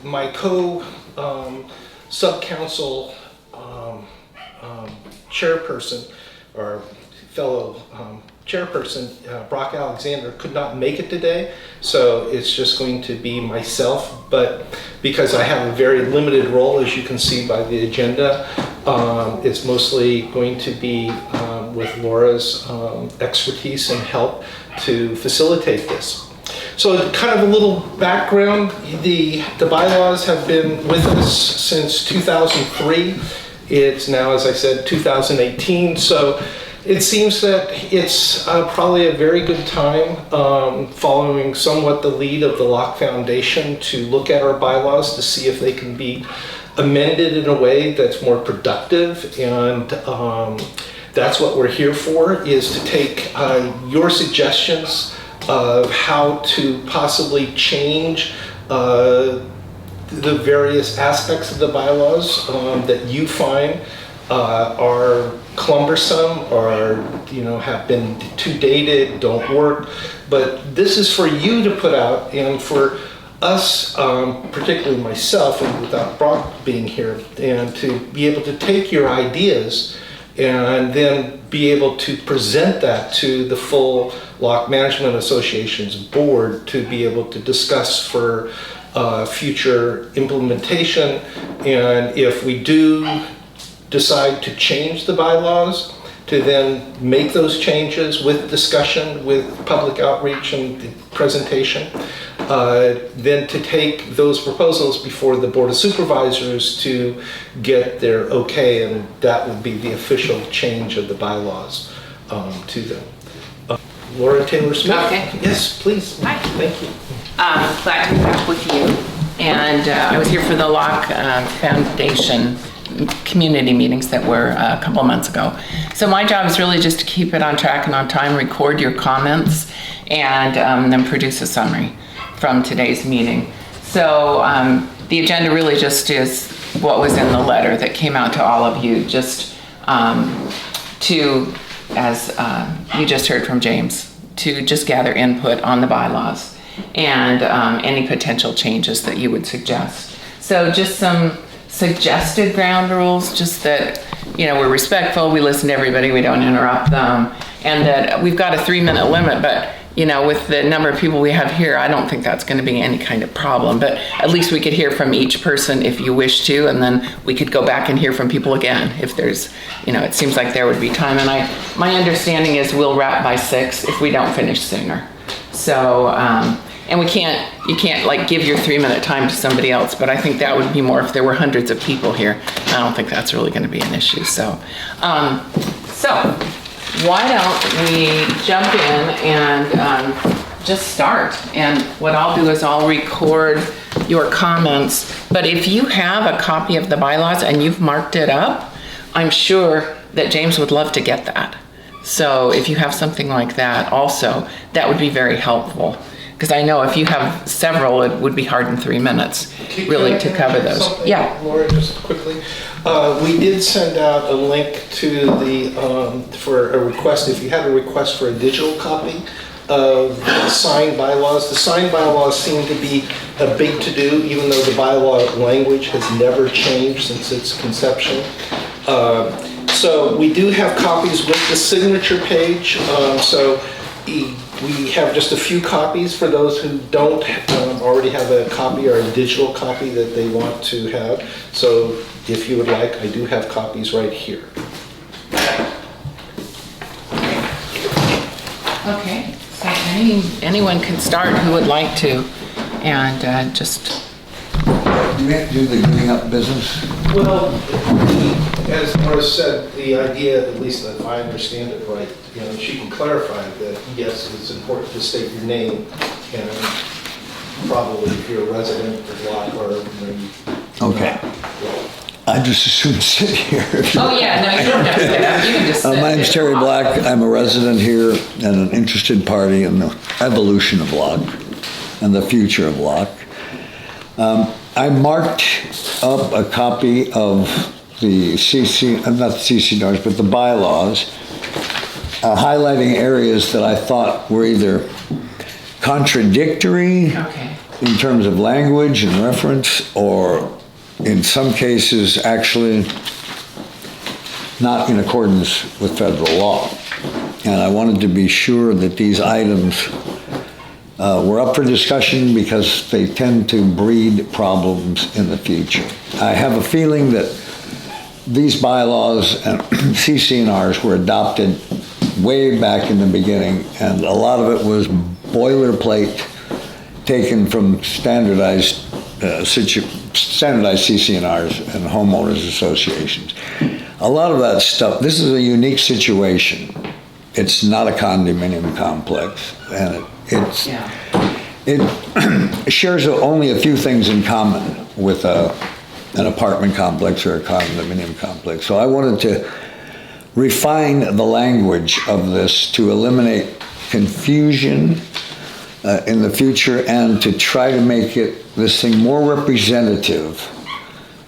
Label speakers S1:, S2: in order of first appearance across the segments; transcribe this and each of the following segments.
S1: my sub-council chairperson, or fellow chairperson, Brock Alexander, could not make it today, so it's just going to be myself. But because I have a very limited role, as you can see by the agenda, it's mostly going to be with Laura's expertise and help to facilitate this. So kind of a little background, the bylaws have been with us since 2003. It's now, as I said, 2018, so it seems that it's probably a very good time, following somewhat the lead of the Locke Foundation, to look at our bylaws to see if they can be amended in a way that's more productive. And that's what we're here for, is to take your suggestions of how to possibly change the various aspects of the bylaws that you find are cumbersome, or have been too dated, don't work. But this is for you to put out, and for us, particularly myself, and without Brock being here, and to be able to take your ideas and then be able to present that to the full Locke Management Association's board to be able to discuss for future implementation. And if we do decide to change the bylaws, to then make those changes with discussion, with public outreach and presentation, then to take those proposals before the Board of Supervisors to get their okay, and that would be the official change of the bylaws to them. Laura Taylor Smith.
S2: Okay.
S1: Yes, please.
S2: Hi.
S1: Thank you.
S2: Glad to be back with you. And I was here for the Locke Foundation community meetings that were a couple of months ago. So my job is really just to keep it on track and on time, record your comments, and then produce a summary from today's meeting. So the agenda really just is what was in the letter that came out to all of you, just to, as you just heard from James, to just gather input on the bylaws and any potential changes that you would suggest. So just some suggested ground rules, just that, we're respectful, we listen to everybody, we don't interrupt them, and that we've got a 3-minute limit, but with the number of people we have here, I don't think that's going to be any kind of problem. But at least we could hear from each person if you wish to, and then we could go back and hear from people again if there's, it seems like there would be time. And my understanding is we'll wrap by 6 if we don't finish sooner. So, and you can't like give your 3-minute time to somebody else, but I think that would be more if there were hundreds of people here. I don't think that's really going to be an issue. So, why don't we jump in and just start? And what I'll do is I'll record your comments, but if you have a copy of the bylaws and you've marked it up, I'm sure that James would love to get that. So if you have something like that also, that would be very helpful. Because I know if you have several, it would be hard in 3 minutes, really, to cover those. Yeah.
S1: Laura, just quickly. We did send out a link to for a request. If you have a request for a digital copy of the signed bylaws, the signed bylaws seem to be a big to-do, even though the bylaw language has never changed since its conception. So we do have copies with the signature page. We have just a few copies for those who don't already have a copy or a digital copy that they want to have. So if you would like, I do have copies right here.
S2: Okay, so anyone can start who would like to, and just...
S3: Do we have to do the giving up business?
S1: Well, as Laura said, the idea, at least if I understand it right, she can clarify that, yes, it's important to state your name, and probably if you're a resident of Locke or...
S3: Okay. I just assume sit here.
S2: Oh yeah, no, you don't have to get up. You can just sit.
S3: My name's Terry Black. I'm a resident here and an interested party in the evolution of Locke and the future of Locke. I marked up a copy of the not the CCNRs, but the bylaws, highlighting areas that I thought were either contradictory in terms of language and reference, or in some cases, actually not in accordance with federal law. And I wanted to be sure that these items were up for discussion because they tend to breed problems in the future. I have a feeling that these bylaws and CC&Rs were adopted way back in the beginning, and a lot of it was boilerplate taken from standardized CC&Rs and homeowners associations. A lot of that stuff, this is a unique situation. It's not a condominium complex, and it shares only a few things in common with an apartment complex or a condominium complex. So I wanted to refine the language of this to eliminate confusion in the future, and to try to make this thing more representative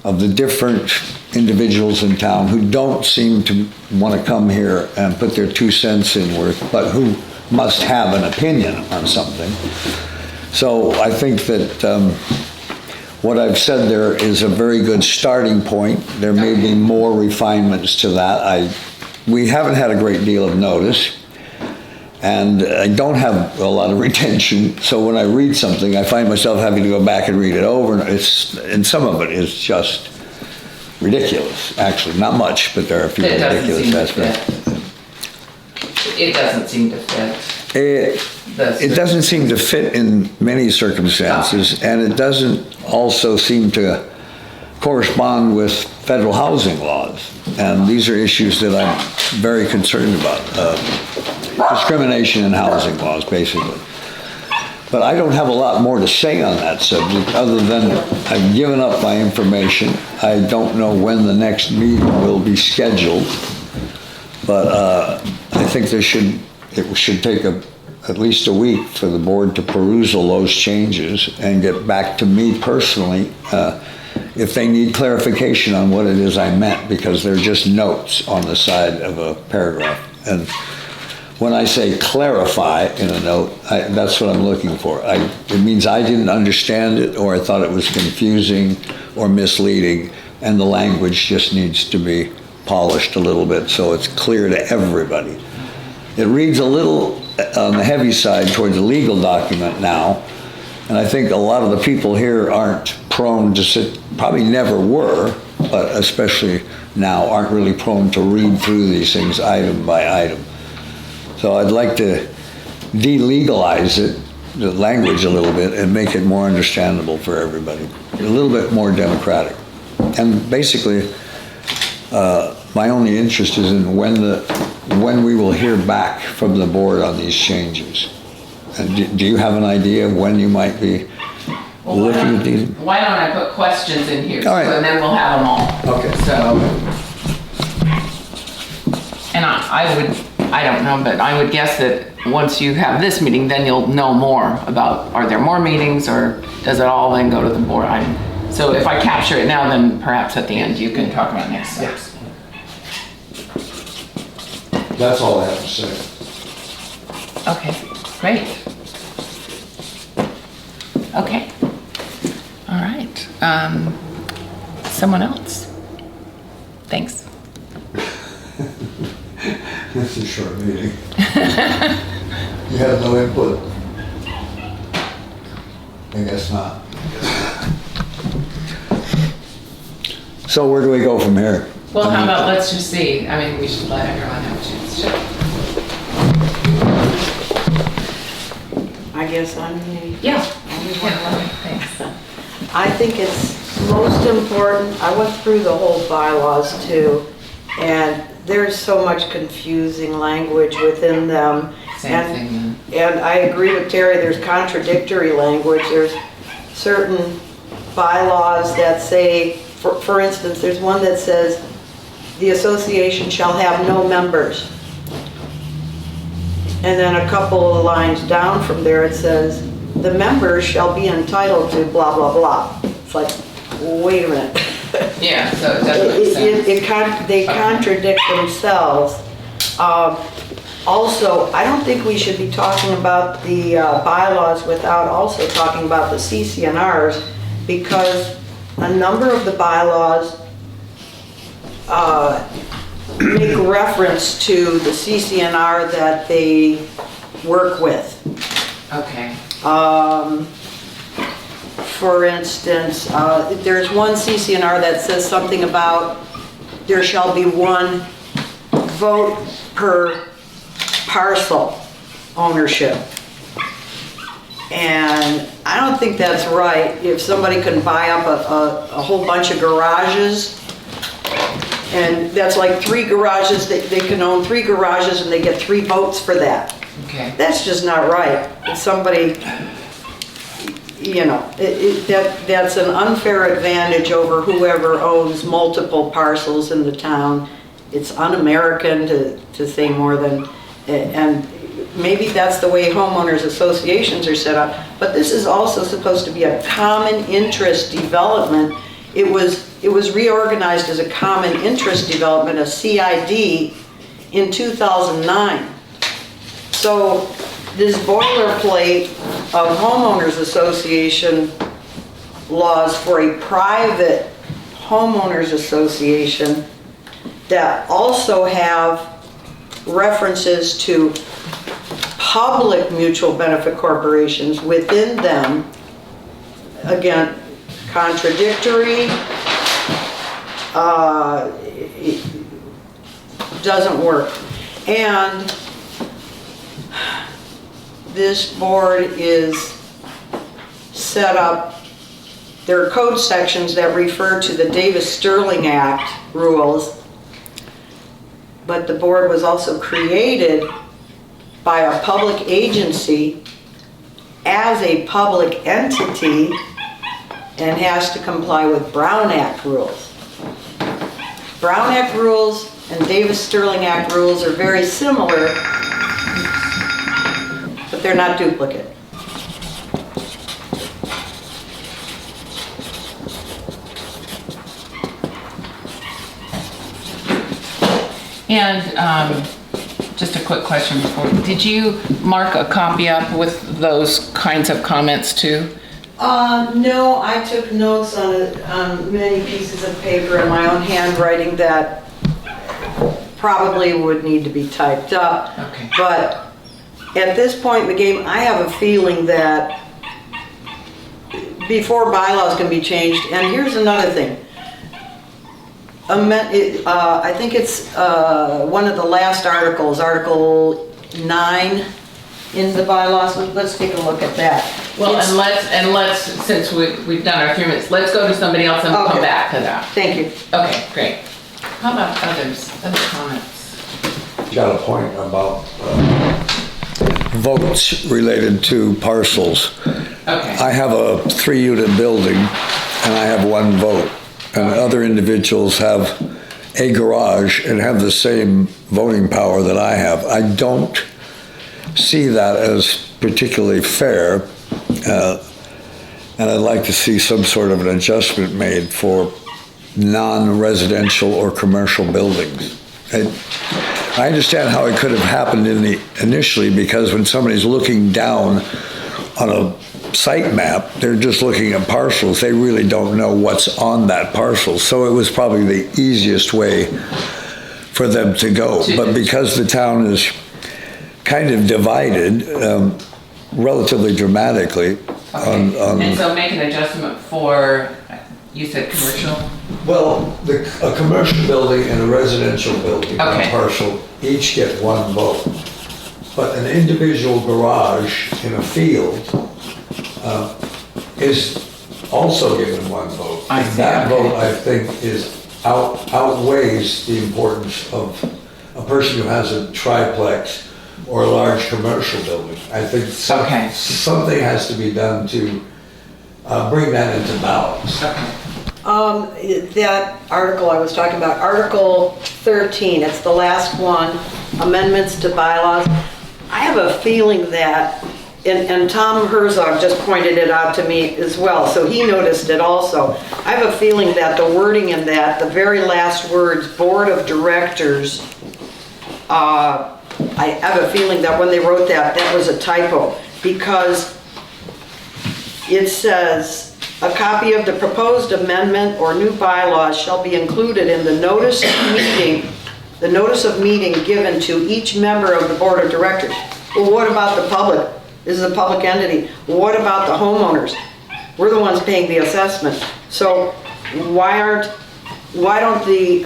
S3: of the different individuals in town who don't seem to want to come here and put their 2 cents in worth, but who must have an opinion on something. So I think that what I've said there is a very good starting point. There may be more refinements to that. We haven't had a great deal of notice, and I don't have a lot of retention, so when I read something, I find myself having to go back and read it over, and some of it is just ridiculous, actually. Not much, but there are a few ridiculous aspects.
S2: It doesn't seem to fit.
S3: It doesn't seem to fit in many circumstances, and it doesn't also seem to correspond with federal housing laws. And these are issues that I'm very concerned about. Discrimination in housing laws, basically. But I don't have a lot more to say on that subject, other than I've given up my information. I don't know when the next meeting will be scheduled, but I think it should take at least a week for the board to perusal those changes and get back to me personally if they need clarification on what it is I meant, because they're just notes on the side of a paragraph. And when I say clarify in a note, that's what I'm looking for. It means I didn't understand it, or I thought it was confusing or misleading, and the language just needs to be polished a little bit so it's clear to everybody. It reads a little on the heavy side towards a legal document now, and I think a lot of the people here aren't prone to sit, probably never were, but especially now aren't really prone to read through these things item by item. So I'd like to delegalize it, the language a little bit, and make it more understandable for everybody, a little bit more democratic. And basically, my only interest is in when we will hear back from the board on these changes. And do you have an idea of when you might be looking at these?
S2: Why don't I put questions in here,
S3: All right.
S2: and then we'll have them all.
S3: Okay.
S2: So, and I don't know, but I would guess that once you have this meeting, then you'll know more about, are there more meetings, or does it all then go to the board? So if I capture it now, then perhaps at the end you can talk about next steps.
S3: That's all I have to say.
S2: Okay, great. Okay, all right. Someone else? Thanks.
S3: It's a short meeting. You have no input? I guess not. So where do we go from here?
S2: Well, how about, let's just see. I mean, we should let everyone have a chance to.
S4: I guess I'm the
S2: Yeah.
S4: only one.
S2: Thanks.
S4: I think it's most important, I went through the whole bylaws too, and there's so much confusing language within them.
S2: Same
S4: And-
S2: thing
S4: And I agree with Terry, there's contradictory language. There's certain bylaws that say, for instance, there's one that says, the association shall have no members. And then a couple of lines down from there, it says, the members shall be entitled to blah, blah, blah. It's like, wait a minute.
S2: then. Yeah, so it doesn't make sense.
S4: They contradict themselves. Also, I don't think we should be talking about the bylaws without also talking about the CCNRs, because a number of the bylaws make reference to the CCNR that they work with.
S2: Okay.
S4: For instance, there's one CCNR that says something about there shall be one vote per parcel ownership. And I don't think that's right. If somebody can buy up a whole bunch of garages, and that's like 3 garages, they can own 3 garages and they get 3 votes for that.
S2: Okay.
S4: That's just not right. If somebody, you know, that's an unfair advantage over whoever owns multiple parcels in the town. It's un-American to say more than, and maybe that's the way homeowners associations are set up, but this is also supposed to be a common interest development. It was reorganized as a common interest development, a CID, in 2009. So this boilerplate of homeowners association laws for a private homeowners association that also have references to public mutual benefit corporations within them, again, contradictory, it doesn't work. And this board is set up, there are code sections that refer to the Davis-Sterling Act rules, but the board was also created by a public agency as a public entity and has to comply with Brown Act rules. Brown Act rules and Davis-Sterling Act rules are very similar, but they're not duplicate.
S2: And just a quick question before, did you mark a copy up with those kinds of comments too?
S4: No, I took notes on many pieces of paper in my own handwriting that probably would need to be typed up.
S2: Okay.
S4: But at this point in the game, I have a feeling that before bylaws can be changed, and here's another thing. I think it's one of the last articles, Article 9 in the bylaws. Let's take a look at that.
S2: Well, and let's, since we've done our 3 minutes, let's go to somebody else and we'll come
S4: Okay.
S2: back to that.
S4: Thank you.
S2: Okay, great. How about other comments?
S3: Got a point about votes related to parcels.
S2: Okay.
S3: I have a 3-unit building and I have 1 vote. And other individuals have a garage and have the same voting power that I have. I don't see that as particularly fair. And I'd like to see some sort of an adjustment made for non-residential or commercial buildings. I understand how it could have happened initially, because when somebody's looking down on a site map, they're just looking at parcels. They really don't know what's on that parcel. So it was probably the easiest way for them to go. But because the town is kind of divided relatively dramatically on
S2: And so make an adjustment for, you said commercial?
S3: well, a commercial building and a residential building on a
S2: Okay.
S3: parcel each get 1 vote. But an individual garage in a field is also given 1 vote.
S2: I
S3: And
S2: see,
S3: that
S2: okay.
S3: vote, I think, outweighs the importance of a person who has a triplex or a large commercial building. I think
S2: Okay.
S3: something has to be done to bring that into balance.
S4: That article I was talking about, Article 13, it's the last one, amendments to bylaws. I have a feeling that, and Tom Herzog just pointed it out to me as well, so he noticed it also. I have a feeling that the wording in that, the very last words, Board of Directors, I have a feeling that when they wrote that, that was a typo, because it says, a copy of the proposed amendment or new bylaws shall be included in the notice of meeting given to each member of the board of directors. Well, what about the public? This is a public entity. What about the homeowners? We're the ones paying the assessment. So why don't the,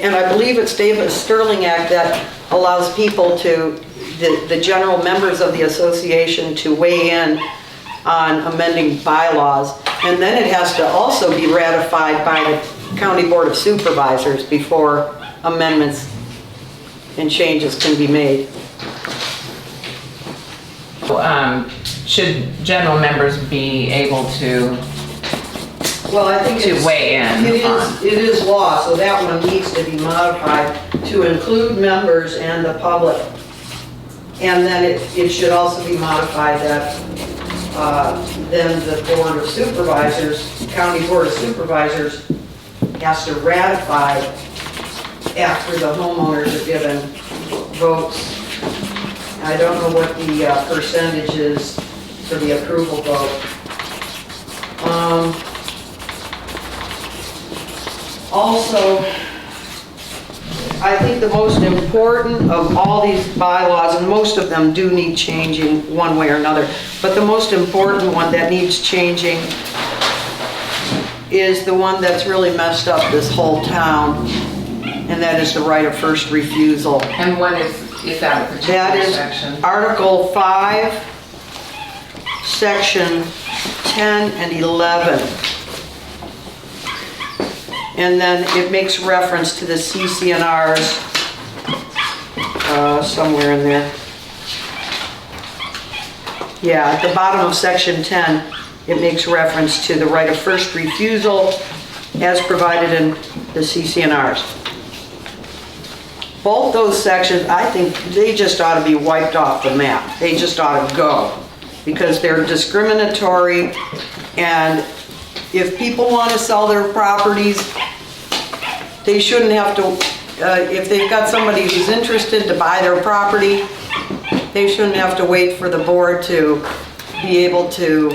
S4: and I believe it's David Sterling Act that allows people to, the general members of the association to weigh in on amending bylaws. And then it has to also be ratified by the County Board of Supervisors before amendments and changes can be made.
S2: Should general members be able to
S4: Well, I think
S2: to weigh in
S4: it is law, so that one needs to be modified to include members and the public. And then it should also be modified that then the Board of Supervisors, County Board of Supervisors, has to ratify after the homeowners are given votes. I don't know what the percentage is for the approval vote. Also, I think the most important of all these bylaws, and most of them do need changing one way or another, but the most important one that needs changing is the one that's really messed up this whole town, and that is the right of first refusal.
S2: And what is that a particular
S4: That is
S2: section?
S4: Article 5, Section 10 and 11. And then it makes reference to the CC&Rs somewhere in there. Yeah, at the bottom of Section 10, it makes reference to the right of first refusal as provided in the CC&Rs. Both those sections, I think they just ought to be wiped off the map. They just ought to go, because they're discriminatory, and if people want to sell their properties, they shouldn't have to, if they've got somebody who's interested to buy their property, they shouldn't have to wait for the board to be able to,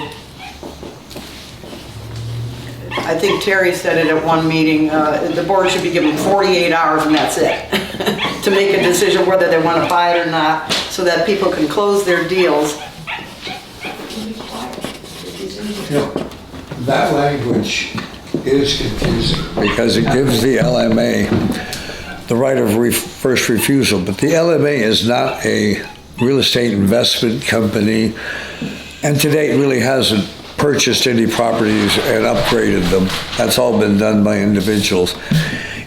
S4: I think Terry said it at one meeting, the board should be given 48 hours and that's it, to make a decision whether they want to buy it or not, so that people can close their deals.
S3: That language is confusing because it gives the LMA the right of first refusal, but the LMA is not a real estate investment company, and to date really hasn't purchased any properties and upgraded them. That's all been done by individuals.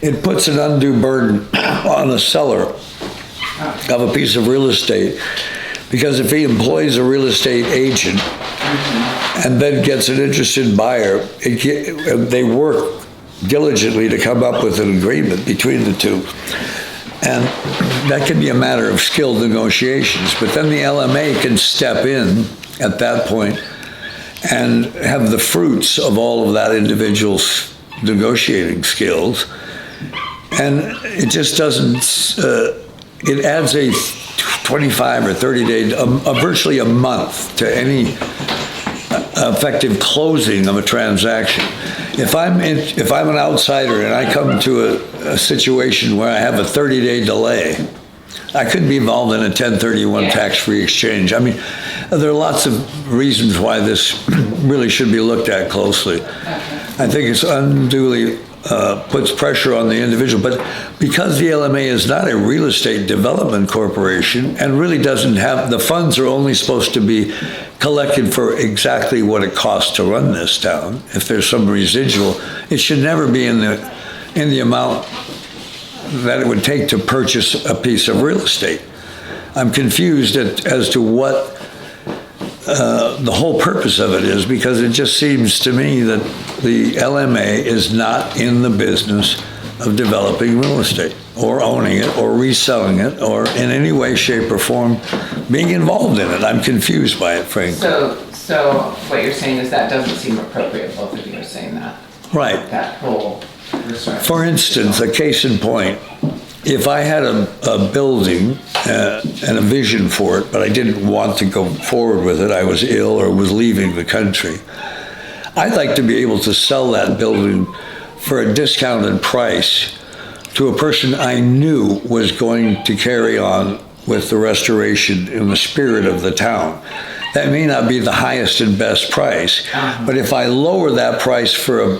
S3: It puts an undue burden on a seller of a piece of real estate, because if he employs a real estate agent and then gets an interested buyer, they work diligently to come up with an agreement between the two. And that can be a matter of skilled negotiations, but then the LMA can step in at that point and have the fruits of all of that individual's negotiating skills. And it just doesn't, it adds a 25 or 30 day, virtually a month to any effective closing of a transaction. If I'm an outsider and I come to a situation where I have a 30-day delay, I could be involved in a 1031 tax-free exchange. I mean, there are lots of reasons why this really should be looked at closely. I think it's unduly puts pressure on the individual, but because the LMA is not a real estate development corporation and really doesn't have, the funds are only supposed to be collected for exactly what it costs to run this town. If there's some residual, it should never be in the amount that it would take to purchase a piece of real estate. I'm confused as to what the whole purpose of it is, because it just seems to me that the LMA is not in the business of developing real estate or owning it or reselling it or in any way, shape, or form being involved in it. I'm confused by it, frankly.
S2: So what you're saying is that doesn't seem appropriate. Both of you are saying that.
S3: Right.
S2: That whole restriction.
S3: For instance, a case in point, if I had a building and a vision for it, but I didn't want to go forward with it, I was ill or was leaving the country, I'd like to be able to sell that building for a discounted price to a person I knew was going to carry on with the restoration in the spirit of the town. That may not be the highest and best price, but if I lower that price for a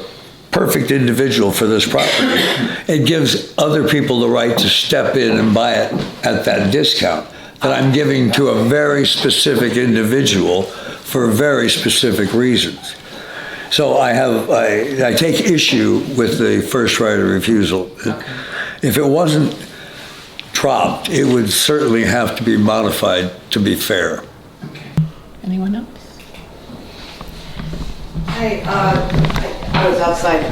S3: perfect individual for this property, it gives other people the right to step in and buy it at that discount that I'm giving to a very specific individual for very specific reasons. So I take issue with the first right of refusal. If it wasn't dropped, it would certainly have to be modified to be fair.
S2: Okay. Anyone else?
S4: I was outside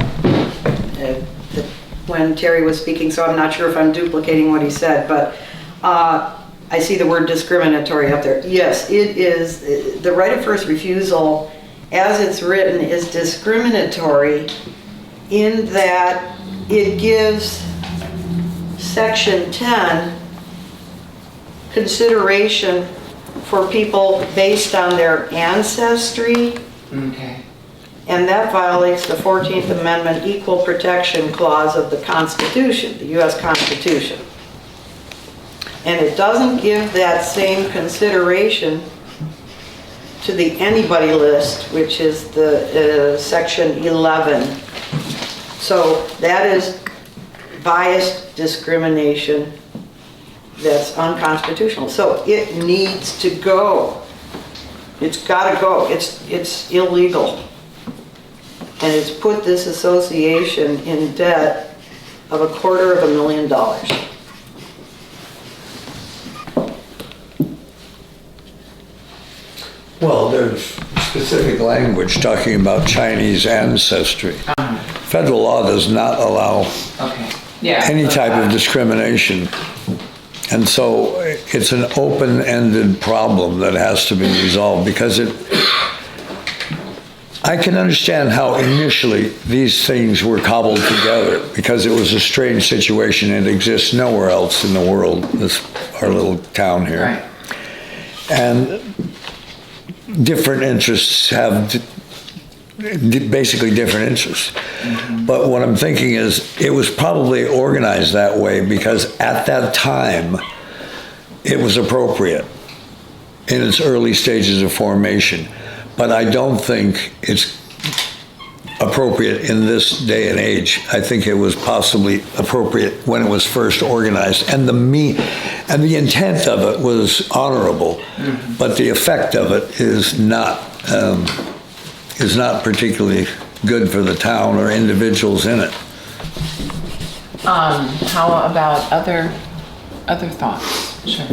S4: when Terry was speaking, so I'm not sure if I'm duplicating what he said, but I see the word discriminatory up there. Yes, it is. The right of first refusal, as it's written, is discriminatory in that it gives Section 10 consideration for people based on their ancestry.
S2: Okay.
S4: And that violates the 14th Amendment Equal Protection Clause of the Constitution, the U.S. Constitution. And it doesn't give that same consideration to the anybody list, which is the Section 11. So that is biased discrimination that's unconstitutional. So it needs to go. It's got to go. It's illegal. And it's put this association in debt of $250,000.
S3: Well, there's specific language talking about Chinese ancestry. Federal law does not allow any type of discrimination. And so it's an open-ended problem that has to be resolved because I can understand how initially these things were cobbled together because it was a strange situation. It exists nowhere else in the world, our little town here.
S2: Right.
S3: And different interests have basically different interests. But what I'm thinking is it was probably organized that way because at that time it was appropriate in its early stages of formation. But I don't think it's appropriate in this day and age. I think it was possibly appropriate when it was first organized. And the intent of it was honorable, but the effect of it is not particularly good for the town or individuals in it.
S2: How about other thoughts? Sure.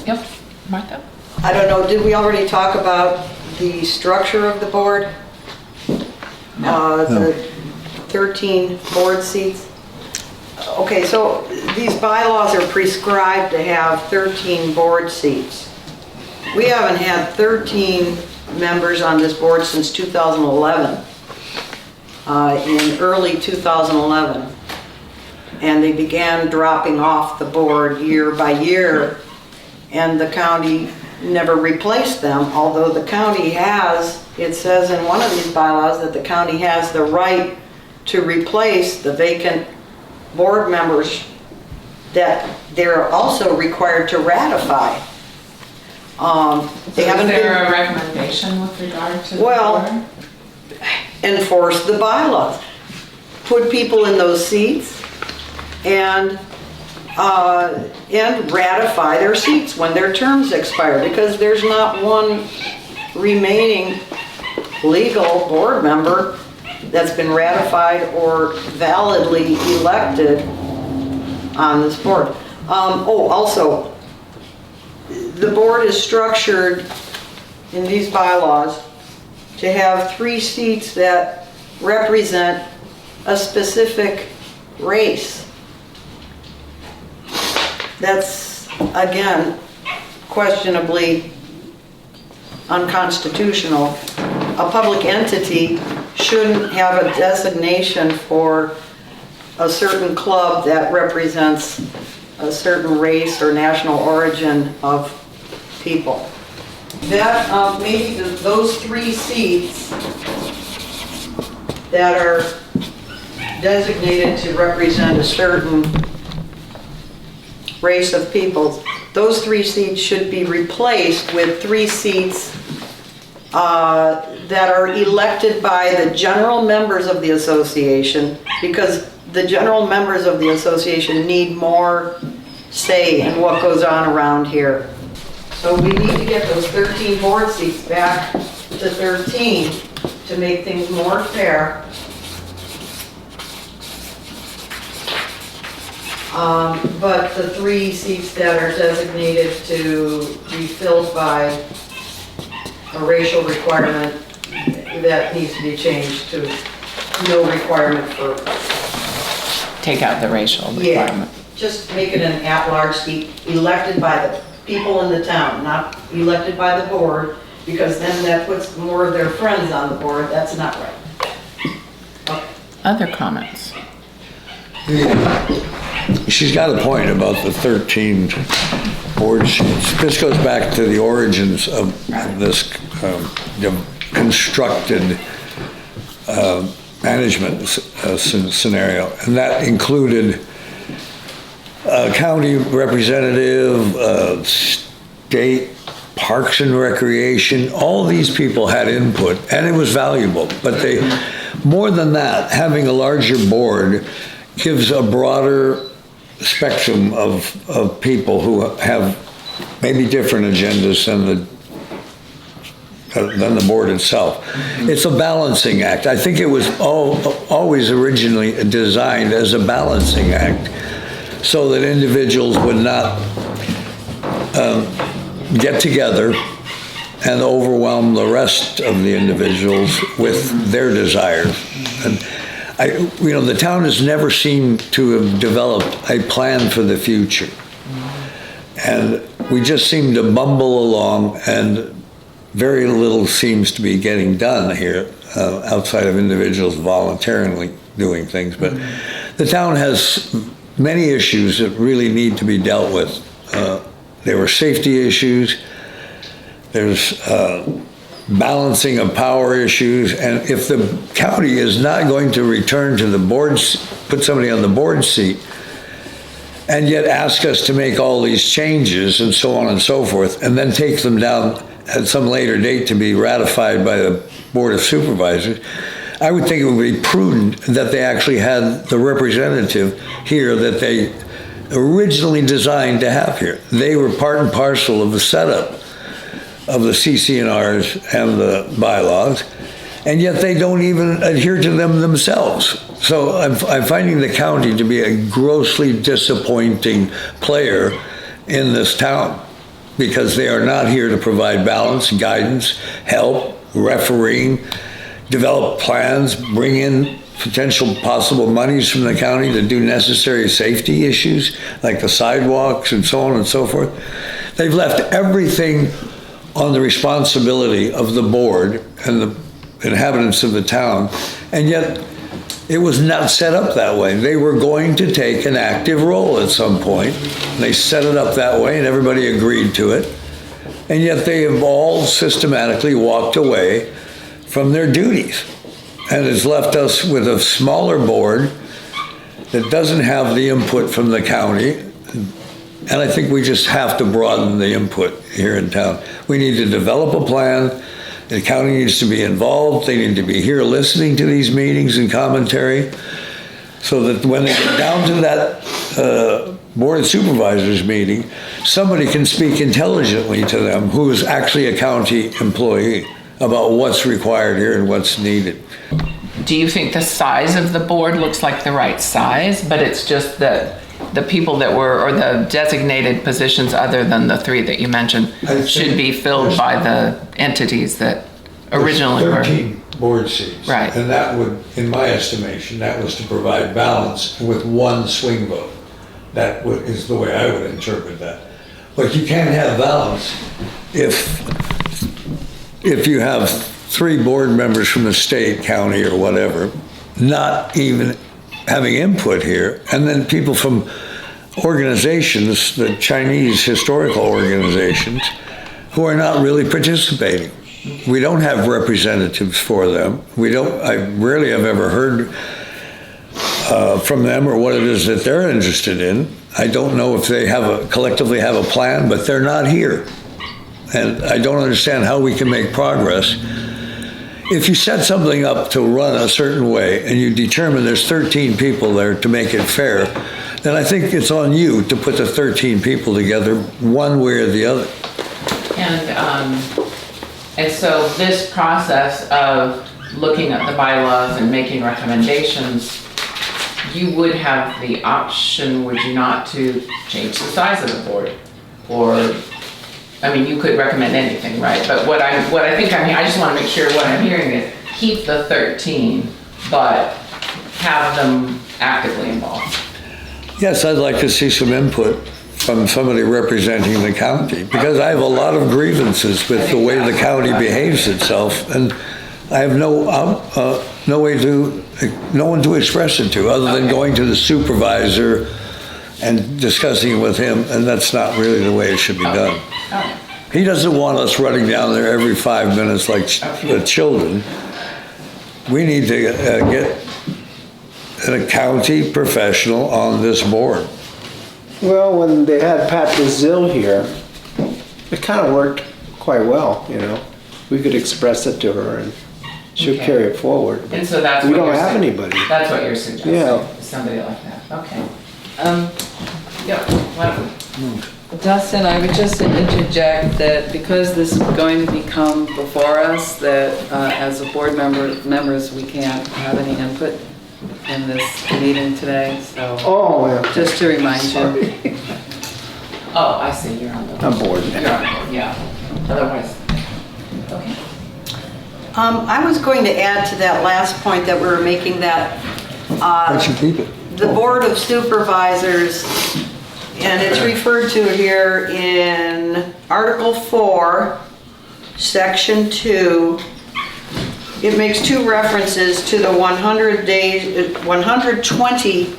S2: Yep, Martha?
S4: I don't know, did we already talk about the structure of the board? The 13 board seats? Okay, so these bylaws are prescribed to have 13 board seats. We haven't had 13 members on this board since 2011, in early 2011. And they began dropping off the board year by year, and the county never replaced them, although the county has, it says in one of these bylaws that the county has the right to replace the vacant board members that they're also required to ratify. They haven't
S2: Is there
S4: been,
S2: a recommendation with regard to the
S4: well,
S2: board?
S4: enforce the bylaws. Put people in those seats and ratify their seats when their terms expire, because there's not one remaining legal board member that's been ratified or validly elected on this board. Also, the board is structured in these bylaws to have 3 seats that represent a specific race. That's, again, questionably unconstitutional. a public entity shouldn't have a designation for a certain club that represents a certain race or national origin of people. That, maybe those 3 seats that are designated to represent a certain race of people, those 3 seats should be replaced with 3 seats that are elected by the general members of the association, because the general members of the association need more say in what goes on around here. So we need to get those 13 board seats back to 13 to make things more fair. But the 3 seats that are designated to be filled by a racial requirement, that needs to be changed to no requirement for,
S2: Take out the racial
S4: yeah,
S2: requirement.
S4: just make it an at-large seat, elected by the people in the town, not elected by the board, because then that puts more of their friends on the board. That's not right. Okay.
S2: Other comments?
S3: She's got a point about the 13 board seats. This goes back to the origins of this constructed management scenario, and that included a county representative, state parks and recreation. All these people had input, and it was valuable. But they, more than that, having a larger board gives a broader spectrum of people who have maybe different agendas than the board itself. It's a balancing act. I think it was always originally designed as a balancing act, so that individuals would not get together and overwhelm the rest of the individuals with their desires. And the town has never seemed to have developed a plan for the future. And we just seem to bumble along, and very little seems to be getting done here outside of individuals voluntarily doing things. But the town has many issues that really need to be dealt with. There were safety issues, there's balancing of power issues, and if the county is not going to return to the boards, put somebody on the board seat, and yet ask us to make all these changes and so on and so forth, and then take them down at some later date to be ratified by the Board of Supervisors, I would think it would be prudent that they actually had the representative here that they originally designed to have here. They were part and parcel of the setup of the CC&Rs and the bylaws, and yet they don't even adhere to them themselves. So I'm finding the county to be a grossly disappointing player in this town, because they are not here to provide balance, guidance, help, refereeing, develop plans, bring in potential possible monies from the county to do necessary safety issues like the sidewalks and so on and so forth. They've left everything on the responsibility of the board and the inhabitants of the town, and yet it was not set up that way. They were going to take an active role at some point. They set it up that way and everybody agreed to it, and yet they have all systematically walked away from their duties, and it's left us with a smaller board that doesn't have the input from the county. And I think we just have to broaden the input here in town. We need to develop a plan. The county needs to be involved. They need to be here listening to these meetings and commentary, so that when they get down to that Board of Supervisors meeting, somebody can speak intelligently to them who is actually a county employee about what's required here and what's needed.
S2: Do you think the size of the board looks like the right size, but it's just that the people that were, or the designated positions other than the 3 that you mentioned, should be filled by the entities that originally were?
S3: 13 board seats.
S2: Right.
S3: And that would, in my estimation, that was to provide balance with one swing vote. That is the way I would interpret that. But you can't have balance if you have 3 board members from the state, county, or whatever, not even having input here, and then people from organizations, the Chinese historical organizations, who are not really participating. We don't have representatives for them. I rarely have ever heard from them or what it is that they're interested in. I don't know if they collectively have a plan, but they're not here. And I don't understand how we can make progress. If you set something up to run a certain way and you determine there's 13 people there to make it fair, then I think it's on you to put the 13 people together one way or the other.
S2: And so this process of looking at the bylaws and making recommendations, you would have the option, would you not, to change the size of the board? Or, I mean, you could recommend anything, right? But what I think I just want to make sure what I'm hearing is keep the 13, but have them actively involved.
S3: Yes, I'd like to see some input from somebody representing the county, because I have a lot of grievances with the way the county behaves itself, and I have no one to express it to, other than going to the supervisor and discussing it with him, and that's not really the way it should be done. He doesn't want us running down there every 5 minutes like children. We need to get a county professional on this board.
S5: Well, when they had Pat Brazil here, it kind of worked quite well, you know. We could express it to her and she'll carry it forward.
S2: And so that's
S5: we
S2: what
S5: don't
S2: you're
S5: have
S2: saying.
S5: anybody.
S2: That's what you're suggesting.
S5: Yeah.
S2: Somebody like that. Okay. Yeah.
S6: Dustin, I would just interject that because this is going to become before us, that as a board members, we can't have any input in this meeting today, so
S5: Oh, yeah.
S6: just to remind you.
S2: Oh, I see. You're on the.
S5: I'm bored.
S2: You're on board. Yeah. Otherwise. Okay.
S4: I was going to add to that last point that we were making, that
S3: Why don't you keep it?
S4: the Board of Supervisors, and it's referred to here in Article 4, Section 2. It makes 2 references to the 120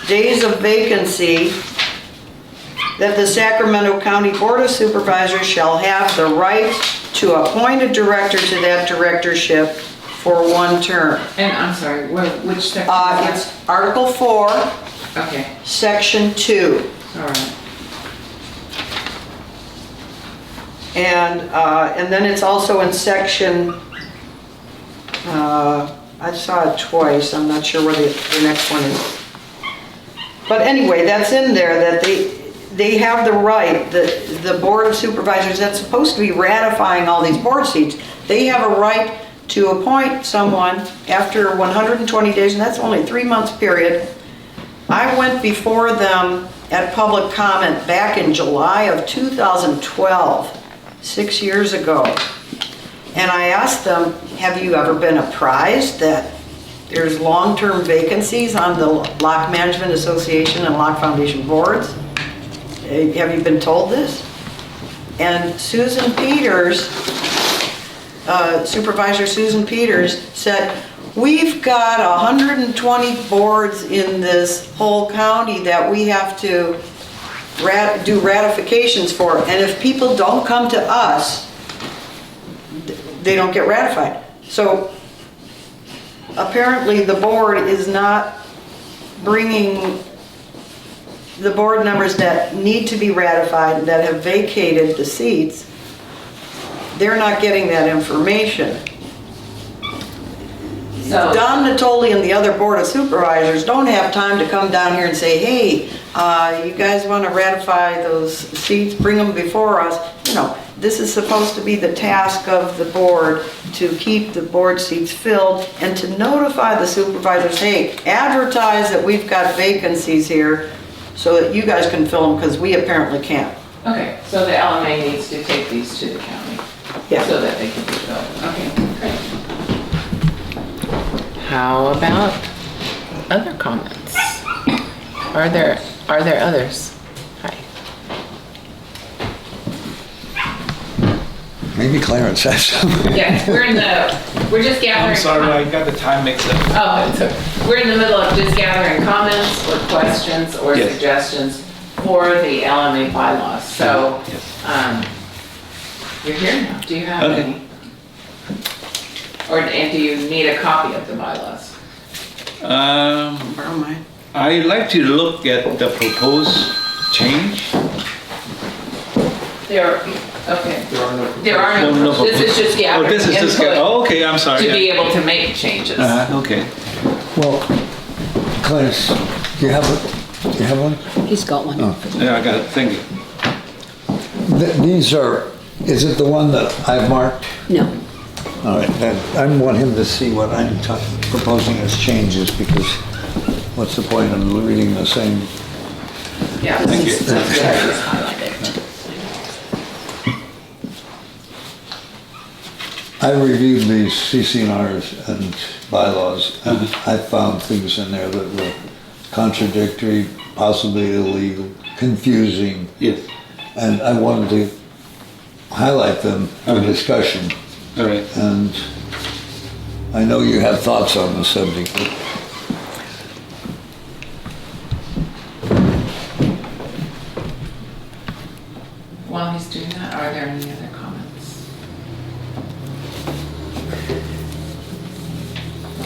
S4: days of vacancy that the Sacramento County Board of Supervisors shall have the right to appoint a director to that directorship for 1 term.
S2: And I'm sorry, which section?
S4: It's Article 4,
S2: Okay.
S4: Section 2.
S2: All right.
S4: And then it's also in Section, I saw it twice, I'm not sure where the next one is. But anyway, that's in there, that they have the right, the Board of Supervisors that's supposed to be ratifying all these board seats, they have a right to appoint someone after 120 days, and that's only a 3-month period. I went before them at public comment back in July of 2012, 6 years ago. And I asked them, have you ever been apprised that there's long-term vacancies on the Locke Management Association and Locke Foundation boards? Have you been told this? And Susan Peters, Supervisor Susan Peters, said, we've got 120 boards in this whole county that we have to do ratifications for, and if people don't come to us, they don't get ratified. So apparently the board is not bringing the board members that need to be ratified, that have vacated the seats, they're not getting that information.
S2: So
S4: Don Natoli and the other Board of Supervisors don't have time to come down here and say, hey, you guys want to ratify those seats, bring them before us. You know, this is supposed to be the task of the board, to keep the board seats filled and to notify the supervisors, hey, advertise that we've got vacancies here so that you guys can fill them, because we apparently can't.
S2: okay, so the LMA needs to take these to the county.
S4: Yeah.
S2: So that they can be filled. Okay, great. How about other comments? Are there others? Hi.
S3: Maybe Clarence has some.
S2: Yeah, we're just gathering.
S7: I'm sorry, I got the time mixed up.
S2: Oh, it's okay. We're in the middle of just gathering comments or questions or
S7: Yes.
S2: suggestions for the LMA bylaws. So,
S7: Yes.
S2: you're here now. Do you have
S7: Okay.
S2: any? And do you need a copy of the bylaws?
S6: Borrow mine.
S7: I'd like to look at the proposed change.
S2: Okay.
S1: There are no.
S2: There are no, this is just
S7: Oh,
S2: gathering
S7: this is just,
S2: input
S7: oh, okay, I'm sorry.
S2: to be able to make changes.
S7: Okay.
S3: Well, Clarence, do you have one?
S8: He's got one.
S7: Yeah, I got it, thank you.
S3: These are, is it the one that I've marked?
S8: No.
S3: All right, then I want him to see what I'm proposing as changes, because what's the point of reading the same?
S2: Yeah.
S7: Thank you.
S2: That's what I just highlighted.
S3: I reviewed these CCNRs and bylaws, and I found things in there that were contradictory, possibly illegal, confusing,
S7: Yes,
S3: and I wanted to highlight them for discussion.
S7: all right.
S3: And I know you have thoughts on the subject.
S2: While he's doing that, are there any other comments?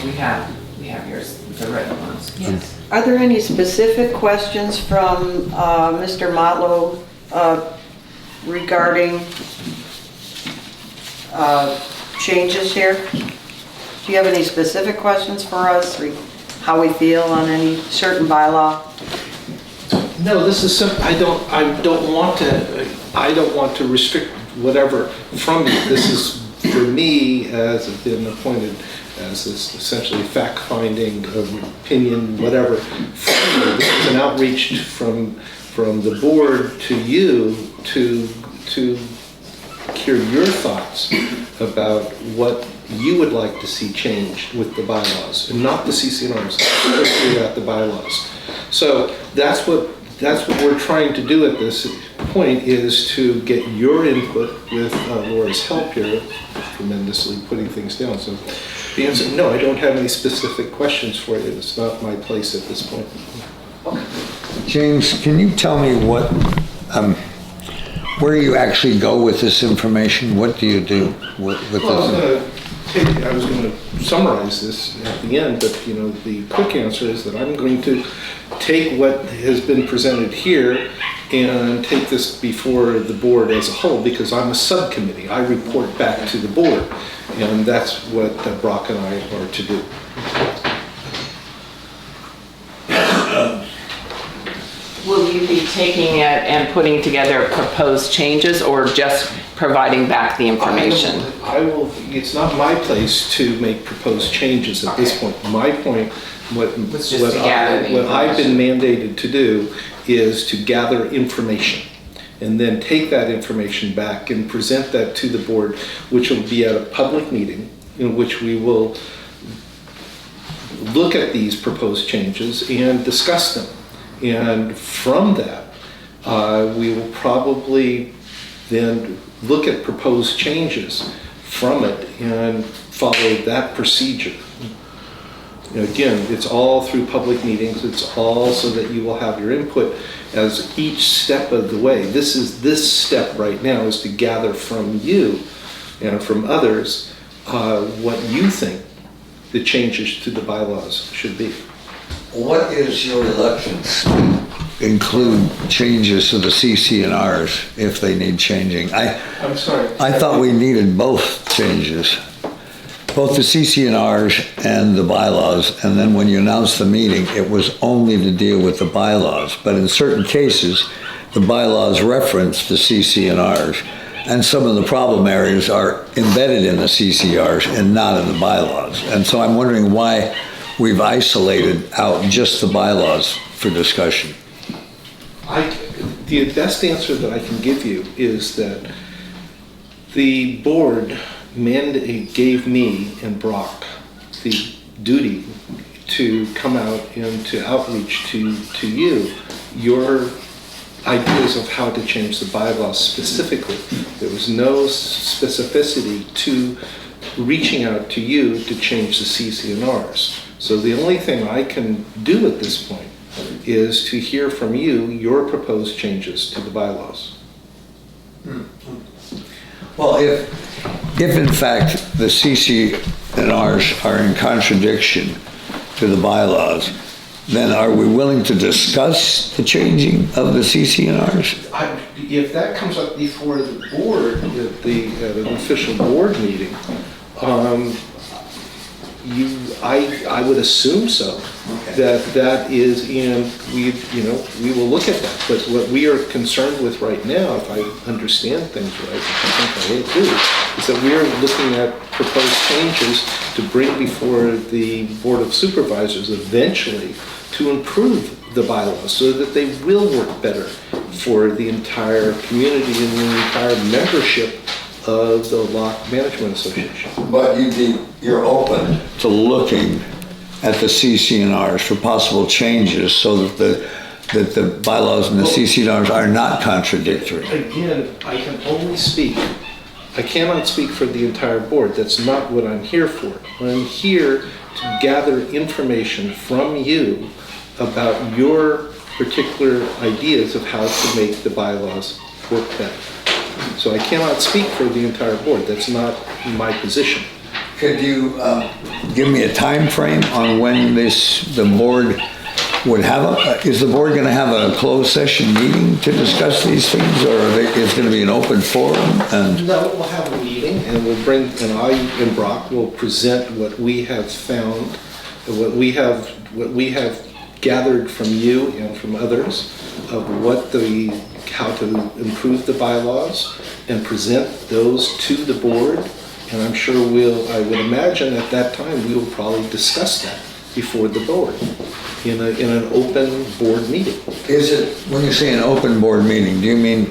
S2: We have yours, the written ones. Yes.
S4: Are there any specific questions from Mr. Motlow regarding changes here? Do you have any specific questions for us, how we feel on any certain bylaw?
S1: No, this is simple. I don't want to restrict whatever from you. This is for me, as I've been appointed as this essentially fact-finding opinion, whatever. From you. This is an outreach from the board to you to hear your thoughts about what you would like to see changed with the bylaws, and not the CCNRs, just about the bylaws. So that's what we're trying to do at this point, is to get your input with Laura's help here, tremendously putting things down. So the answer, no, I don't have any specific questions for you. It's not my place at this point.
S3: James, can you tell me where you actually go with this information? What do you do with
S1: Well,
S3: this?
S1: I was going to summarize this at the end, but the quick answer is that I'm going to take what has been presented here and take this before the board as a whole, because I'm a subcommittee. I report back to the board, and that's what Brock and I are to do.
S2: Will you be taking it and putting together proposed changes, or just providing back the information?
S1: I will, it's not my place to make proposed changes at this point. My point, what
S2: Was just to gather the
S1: I've been mandated to do is to gather information, and then take that information back and present that to the board, which will be at a public meeting in which we will look at these proposed changes and discuss them. And from that, we will probably then look at proposed changes from it and follow that procedure. Again, it's all through public meetings. It's all so that you will have your input as each step of the way. This step right now is to gather from you and from others what you think the changes to the bylaws should be.
S3: What is your reluctance to include changes to the CCNRs if they need changing?
S1: I'm sorry.
S3: I thought we needed both changes, both the CCNRs and the bylaws, and then when you announced the meeting, it was only to deal with the bylaws. But in certain cases, the bylaws reference the CCNRs, and some of the problem areas are embedded in the CCRs and not in the bylaws. And so I'm wondering why we've isolated out just the bylaws for discussion.
S1: The best answer that I can give you is that the board gave me and Brock the duty to come out and to outreach to you, your ideas of how to change the bylaws specifically. There was no specificity to reaching out to you to change the CCNRs. So the only thing I can do at this point is to hear from you your proposed changes to the bylaws.
S3: Well, if in fact the CCNRs are in contradiction to the bylaws, then are we willing to discuss the changing of the CCNRs?
S1: If that comes up before the board, at an official board meeting, I would assume so. That is, and we will look at that. But what we are concerned with right now, if I understand things right, which I think I do, is that we are looking at proposed changes to bring before the Board of Supervisors eventually to improve the bylaws so that they will work better for the entire community and the entire membership of the Locke Management Association.
S3: But you're open to looking at the CCNRs for possible changes so that the bylaws and the CCNRs are not contradictory.
S1: Again, I can only speak. I cannot speak for the entire board. That's not what I'm here for. I'm here to gather information from you about your particular ideas of how to make the bylaws work better. So I cannot speak for the entire board. That's not my position.
S3: Could you give me a time frame on when the board would have is the board going to have a closed session meeting to discuss these things, or is going to be an open forum? And
S1: No, we'll have a meeting, and I and Brock will present what we have found, what we have gathered from you and from others of how to improve the bylaws, and present those to the board. And I'm sure I would imagine at that time, we will probably discuss that before the board in an open board meeting.
S3: is it, when you say an open board meeting, do you mean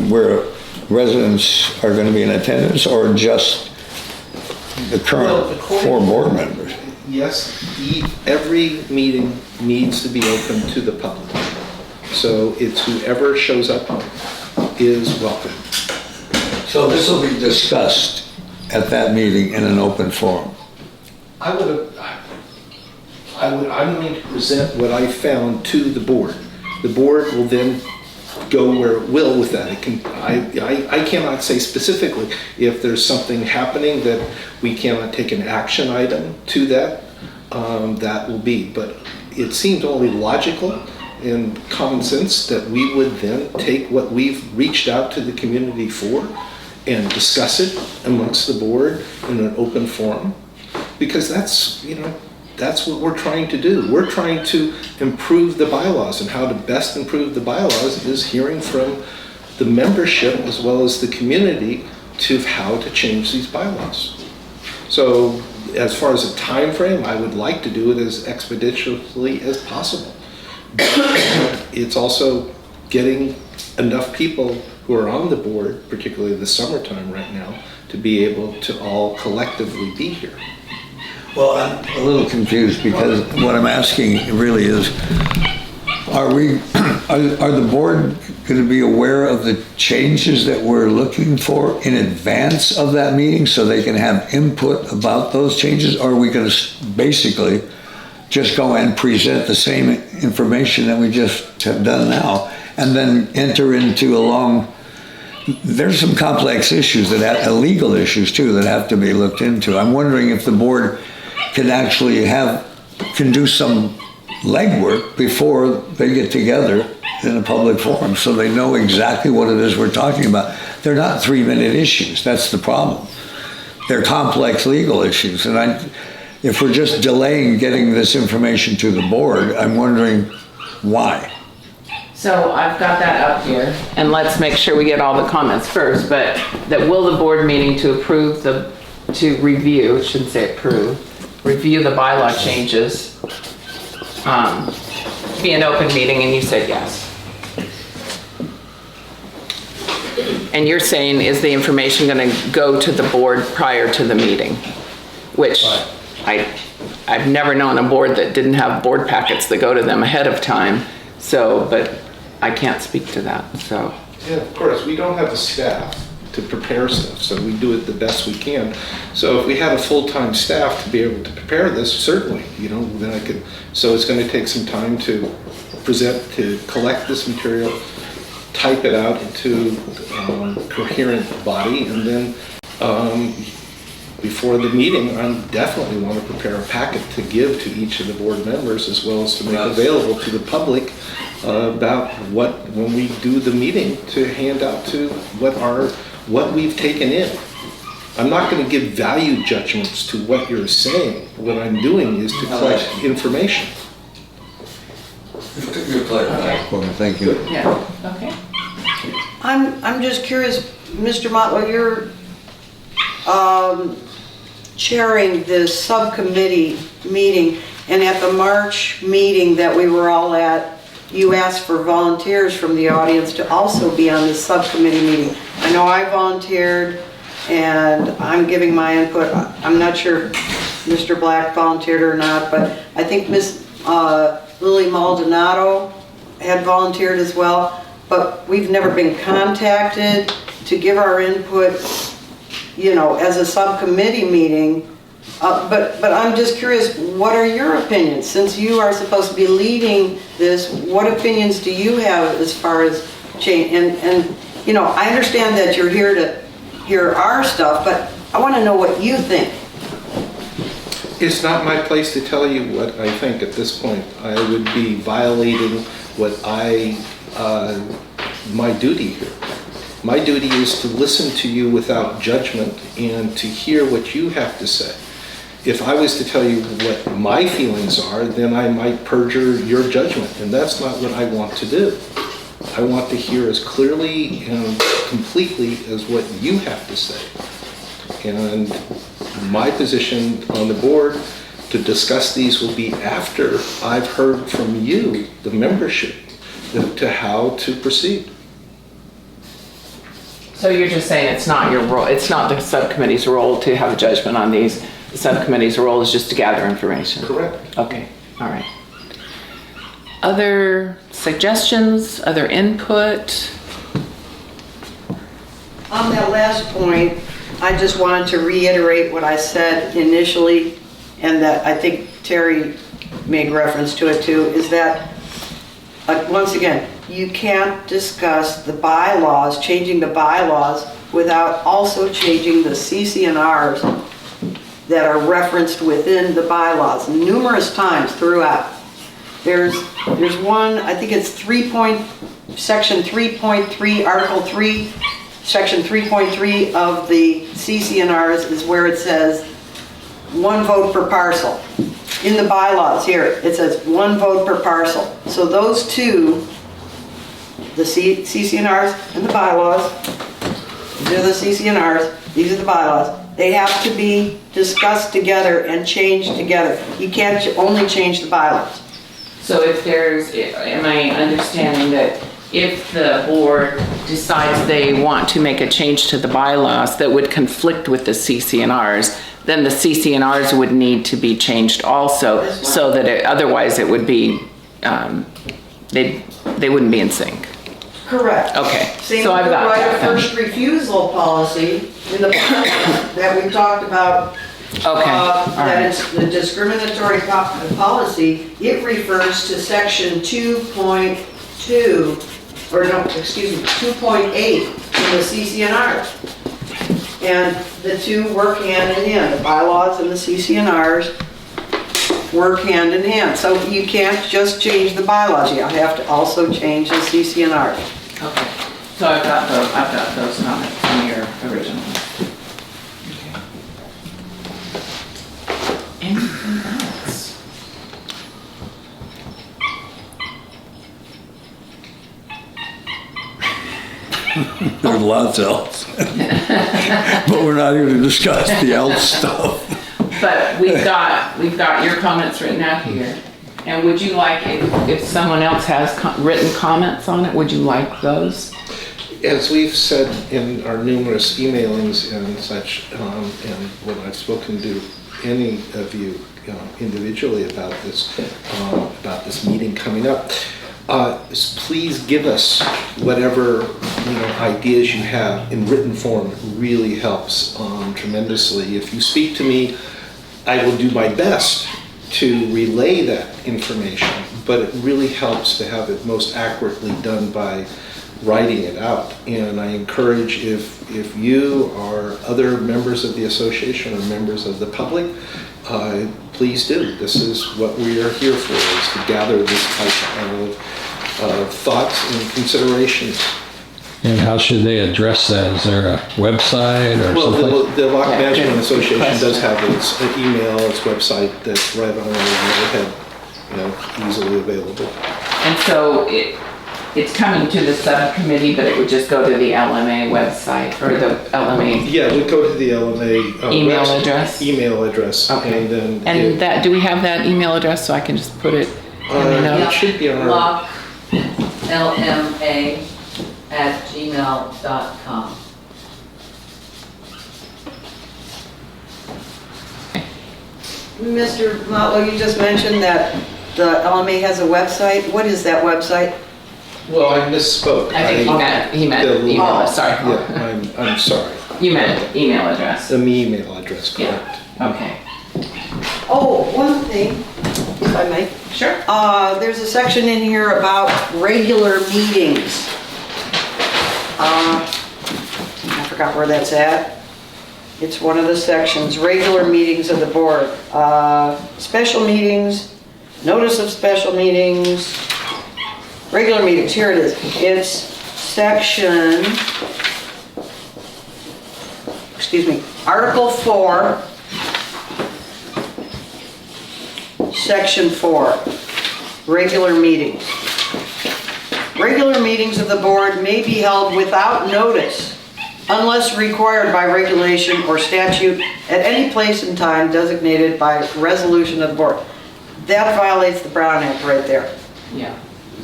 S3: where residents are going to be in attendance, or just the current four board members?
S1: Yes, every meeting needs to be open to the public. So it's whoever shows up is welcome.
S3: So this will be discussed at that meeting in an open forum?
S1: I'm going to present what I found to the board. The board will then go where it will with that. I cannot say specifically if there's something happening that we cannot take an action item to that, that will be. But it seems only logical and common sense that we would then take what we've reached out to the community for and discuss it amongst the board in an open forum, because that's what we're trying to do. We're trying to improve the bylaws, and how to best improve the bylaws is hearing from the membership as well as the community to how to change these bylaws. So as far as a time frame, I would like to do it as expeditiously as possible. But it's also getting enough people who are on the board, particularly the summertime right now, to be able to all collectively be here.
S3: Well, I'm a little confused, because what I'm asking really is, are the board going to be aware of the changes that we're looking for in advance of that meeting so they can have input about those changes? Or are we going to basically just go and present the same information that we just have done now, and then enter into there's some complex issues legal issues too, that have to be looked into. I'm wondering if the board can actually can do some legwork before they get together in a public forum, so they know exactly what it is we're talking about. They're not 3-minute issues. That's the problem. They're complex legal issues. And if we're just delaying getting this information to the board, I'm wondering why.
S2: So I've got that up here, and let's make sure we get all the comments first, but that will the board meeting to review, shouldn't say approve, review the bylaw changes, be an open meeting, and you said yes. And you're saying, is the information going to go to the board prior to the meeting? Which I've never known a board that didn't have board packets that go to them ahead of time. So, but I can't speak to that, so.
S1: Yeah, of course, we don't have the staff to prepare stuff, so we do it the best we can. So if we had a full-time staff to be able to prepare this, certainly, then I could, so it's gonna take some time to to collect this material, type it out into coherent body, and then before the meeting, I definitely want to prepare a packet to give to each of the board members, as well as to make available to the public about when we do the meeting, to hand out to what we've taken in. I'm not going to give value judgments to what you're saying. What I'm doing is to collect information.
S3: Thank you.
S2: Yeah, okay.
S4: I'm just curious, Mr. Motlow, you're chairing this subcommittee meeting, and at the March meeting that we were all at, you asked for volunteers from the audience to also be on this subcommittee meeting. I know I volunteered, and I'm giving my input. I'm not sure if Mr. Black volunteered or not, but I think Miss Lily Maldonado had volunteered as well, but we've never been contacted to give our input, as a subcommittee meeting. But I'm just curious, what are your opinions? Since you are supposed to be leading this, what opinions do you have as far as change? And I understand that you're here to hear our stuff, but I want to know what you think.
S1: It's not my place to tell you what I think at this point. I would be violating my duty here. My duty is to listen to you without judgment and to hear what you have to say. If I was to tell you what my feelings are, then I might perjure your judgment, and that's not what I want to do. I want to hear as clearly and completely as what you have to say. And my position on the board to discuss these will be after I've heard from you, the membership, to how to proceed.
S2: So you're just saying it's not your role, it's not the subcommittee's role to have a judgment on these. The subcommittee's role is just to gather information?
S1: Correct.
S2: Okay, all right. Other suggestions, other input?
S4: On that last point, I just wanted to reiterate what I said initially, and that I think Terry made reference to it too, is that, once again, you can't discuss the bylaws, changing the bylaws, without also changing the CC&Rs that are referenced within the bylaws numerous times throughout. There's one, I think it's section 3.3, article 3, section 3.3 of the CC&Rs is where it says 1 vote per parcel. In the bylaws here, it says 1 vote per parcel. So those two, the CC&Rs and the bylaws, these are the CC&Rs, these are the bylaws, they have to be discussed together and changed together. You can't only change the bylaws.
S2: So if am I understanding that if the board decides they want to make a change to the bylaws that would conflict with the CC&Rs, then the CC&Rs would need to be changed also, so that otherwise it would be, they wouldn't be in sync?
S4: Correct.
S2: Okay,
S4: Same
S2: so
S4: with
S2: I've
S4: the
S2: got
S4: right
S2: that
S4: of
S2: then.
S4: first refusal policy in the that we talked about.
S2: Okay, all
S4: That
S2: right.
S4: it's the discriminatory policy. It refers to section 2.2, or no, excuse me, 2.8 in the CC&Rs. And the two work hand in hand. The bylaws and the CC&Rs work hand in hand. So you can't just change the bylaws. You have to also change the CC&Rs.
S2: Okay, so I've got those comments from your original. Okay. Anything else?
S3: There's lots else. But we're not here to discuss the else stuff.
S2: But we've got your comments written out here. And would you like, if someone else has written comments on it, would you like those?
S1: As we've said in our numerous emailings and such, and when I've spoken to any of you individually about this meeting coming up, please give us whatever ideas you have in written form. It really helps tremendously. If you speak to me, I will do my best to relay that information, but it really helps to have it most accurately done by writing it out. And I encourage, if you or other members of the association or members of the public, please do. This is what we are here for, is to gather this type of thoughts and considerations.
S8: And how should they address that? Is there a website or
S1: Well,
S8: something?
S1: the Locke
S2: Yeah,
S1: Management
S2: good
S1: Association
S2: question.
S1: does have its email, its website that's right on our letterhead, easily available.
S2: And so it's coming to the subcommittee, but it would just go to the LMA website or the LMA.
S1: Yeah, it would go to the LMA
S2: Email
S1: website-
S2: address?
S1: Email address.
S2: Okay.
S1: And then
S2: And that, do we have that email address so I can just put it in the
S1: it
S2: notes?
S1: should be on our.
S6: Locke, LMA@gmail.com.
S4: Mr. Motlow, you just mentioned that the LMA has a website. What is that website?
S1: Well, I misspoke.
S2: I think he meant
S1: the-
S2: email, sorry.
S1: Yeah, I'm sorry.
S2: You meant email address.
S1: The email address,
S2: Yeah.
S1: correct.
S2: Okay.
S4: Oh, one thing, if I may.
S2: Sure.
S4: There's a section in here about regular meetings. I forgot where that's at. It's one of the sections, regular meetings of the board. Special meetings, notice of special meetings, regular meetings, here it is. It's section, Article 4, Section 4, regular meetings. Regular meetings of the board may be held without notice unless required by regulation or statute at any place and time designated by resolution of the board. That violates the Brown Act right there.
S2: Yeah.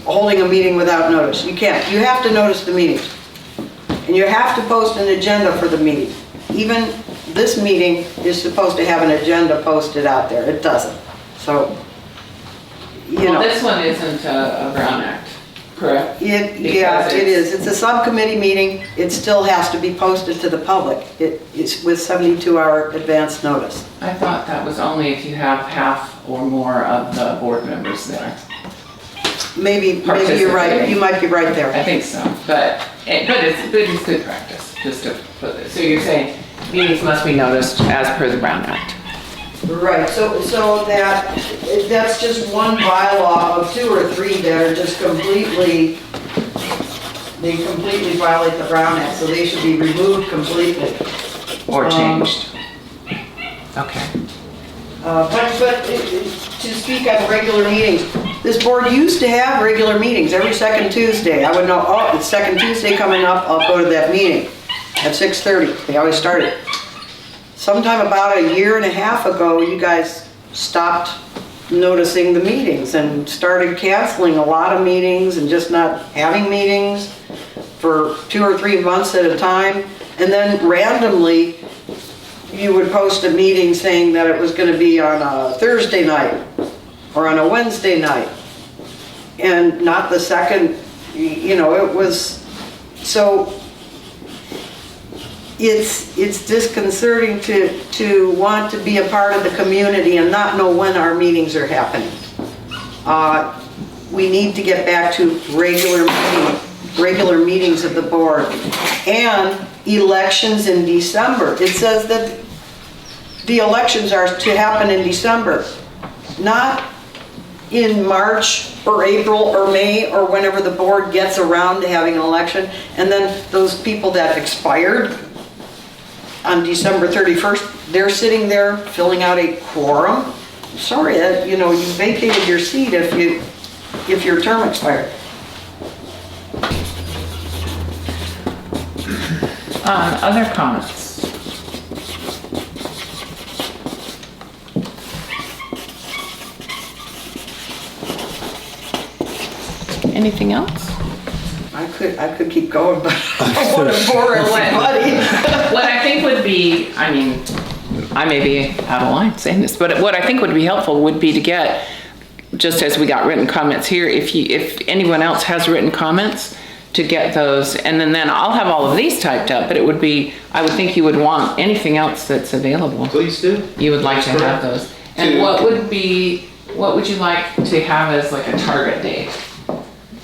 S4: Holding a meeting without notice. You can't. You have to notice the meetings. And you have to post an agenda for the meeting. Even this meeting is supposed to have an agenda posted out there. It doesn't. So,
S2: Well, this one isn't a Brown Act, correct?
S4: Yeah,
S2: Because
S4: it is. It's a subcommittee meeting. It still has to be posted to the public. It's with 72-hour advance notice.
S2: I thought that was only if you have half or more of the board members there.
S4: Maybe you're right. You might be right
S2: I
S4: there.
S2: think so, but it's good practice, just to put it. So you're saying meetings must be noticed as per the Brown Act?
S4: Right, so that's just one bylaw of 2 or 3 that are just completely violate the Brown Act, so they should be removed completely.
S2: Or changed? Okay.
S4: But to speak of regular meetings, this board used to have regular meetings every second Tuesday. I would know, oh, it's second Tuesday coming up, I'll go to that meeting at 6:30. They always started. Sometime about 1.5 years ago, you guys stopped noticing the meetings and started canceling a lot of meetings and just not having meetings for 2 or 3 months at a time. And then randomly, you would post a meeting saying that it was going to be on a Thursday night or on a Wednesday night. And not the second, it was, so it's disconcerting to want to be a part of the community and not know when our meetings are happening. We need to get back to regular meetings of the board and elections in December. It says that the elections are to happen in December, not in March or April or May or whenever the board gets around to having an election. And then those people that expired on December 31st, they're sitting there filling out a quorum. Sorry, you vacated your seat if your term expired.
S2: Other comments? Anything else?
S4: I could keep going, but I want to bore everybody.
S2: What I think would be, I mean, I may be out of line saying this, but what I think would be helpful would be to get just as we got written comments here, if anyone else has written comments, to get those, and then I'll have all of these typed up, but it would be, I would think you would want anything else that's available.
S1: Please do.
S2: You would like to have those. And what would you like to have as like a target date?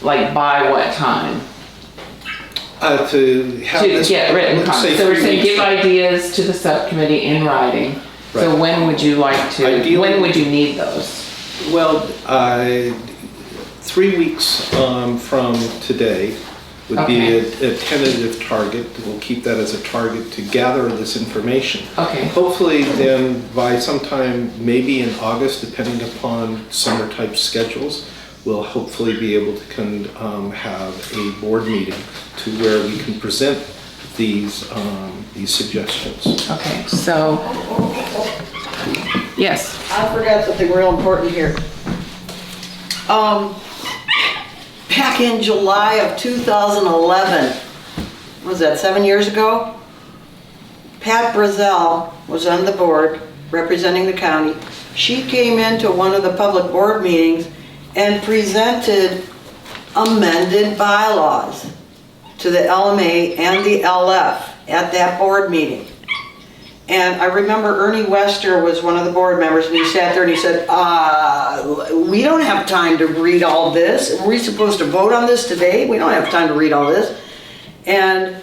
S2: Like by what time?
S1: To have
S2: To
S1: this.
S2: get written
S1: let's
S2: comments.
S1: say
S2: So we're
S1: 3
S2: saying
S1: weeks.
S2: give ideas to the subcommittee in writing. So
S1: Right.
S2: when would you like to,
S1: Ideally-
S2: when would you need those?
S1: Well, 3 weeks from today would be a tentative target. We'll keep that as a target to gather this information.
S2: Okay.
S1: Hopefully then by sometime, maybe in August, depending upon summer type schedules, we'll hopefully be able to have a board meeting to where we can present these suggestions.
S2: Okay, so, yes.
S4: I forgot something real important here. Back in July of 2011, was that 7 years ago? Pat Brazel was on the board representing the county. She came into one of the public board meetings and presented amended bylaws to the LMA and the LF at that board meeting. And I remember Ernie Wester was one of the board members, and he sat there and he said, we don't have time to read all this. Are we supposed to vote on this today? We don't have time to read all this. And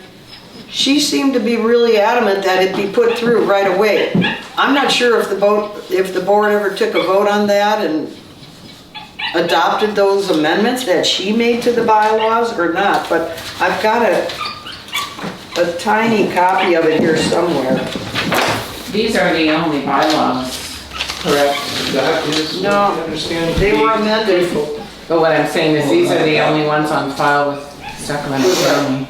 S4: she seemed to be really adamant that it be put through right away. I'm not sure if the board ever took a vote on that and adopted those amendments that she made to the bylaws or not, but I've got a tiny copy of it here somewhere.
S2: These are the only bylaws, correct?
S1: That is,
S4: No,
S1: I understand.
S4: they were amended.
S2: But what I'm saying is these are the only ones on file with Sacramento County.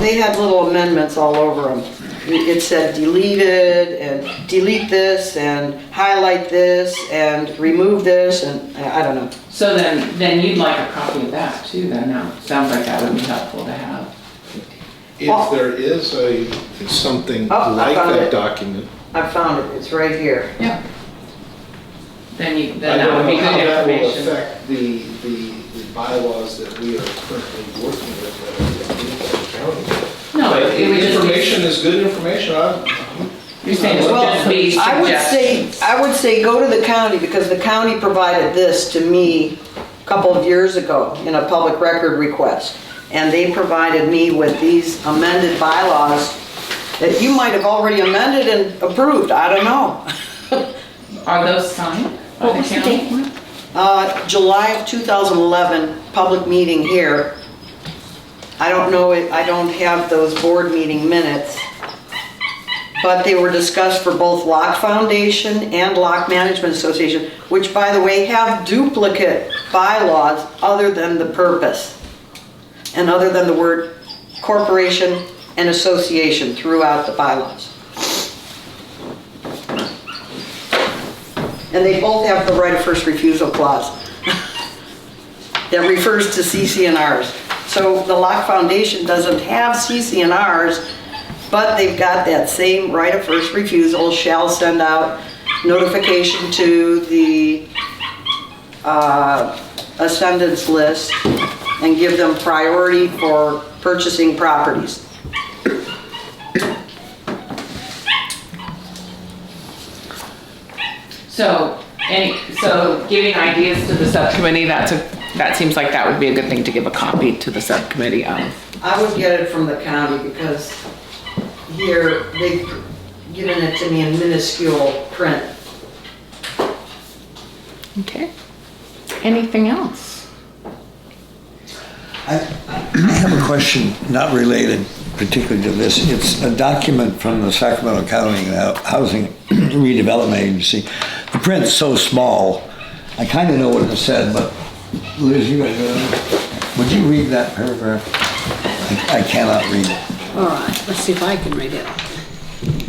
S4: They had little amendments all over them. It said deleted and delete this and highlight this and remove this and I don't know.
S2: So then you'd like a copy of that too then now? Sounds like that would be helpful to have.
S1: If there is something
S4: Oh, I
S1: like
S4: found
S1: that
S4: it.
S1: document,
S4: I found it, it's right here.
S2: Yeah. Then
S1: I
S2: that
S1: don't
S2: would be
S1: know how
S2: good
S1: that will
S2: information.
S1: affect the bylaws that we are currently working with in the county.
S2: No,
S1: But
S2: it would just be,
S1: information is good information.
S2: you're saying it would just be
S4: I
S2: suggestions.
S4: would say go to the county because the county provided this to me a couple of years ago in a public record request. And they provided me with these amended bylaws that you might have already amended and approved, I don't know.
S2: Are those signed by the county?
S4: July of 2011, public meeting here. I don't know, I don't have those board meeting minutes, but they were discussed for both Locke Foundation and Locke Management Association, which by the way have duplicate bylaws other than the purpose and other than the word corporation and association throughout the bylaws. And they both have the right of first refusal clause that refers to CC&Rs. So the Locke Foundation doesn't have CC&Rs, but they've got that same right of first refusal, shall send out notification to the ascendants list and give them priority for purchasing properties.
S2: So giving ideas to the subcommittee, that seems like that would be a good thing to give a copy to the subcommittee of.
S4: I would get it from the county because here they've given it to me in minuscule print.
S2: Okay. Anything else?
S3: I have a question not related particularly to this. It's a document from the Sacramento County Housing Redevelopment Agency. The print's so small, I kind of know what it said, but Liz, would you read that paragraph? I cannot read it.
S9: All right, let's see if I can read it.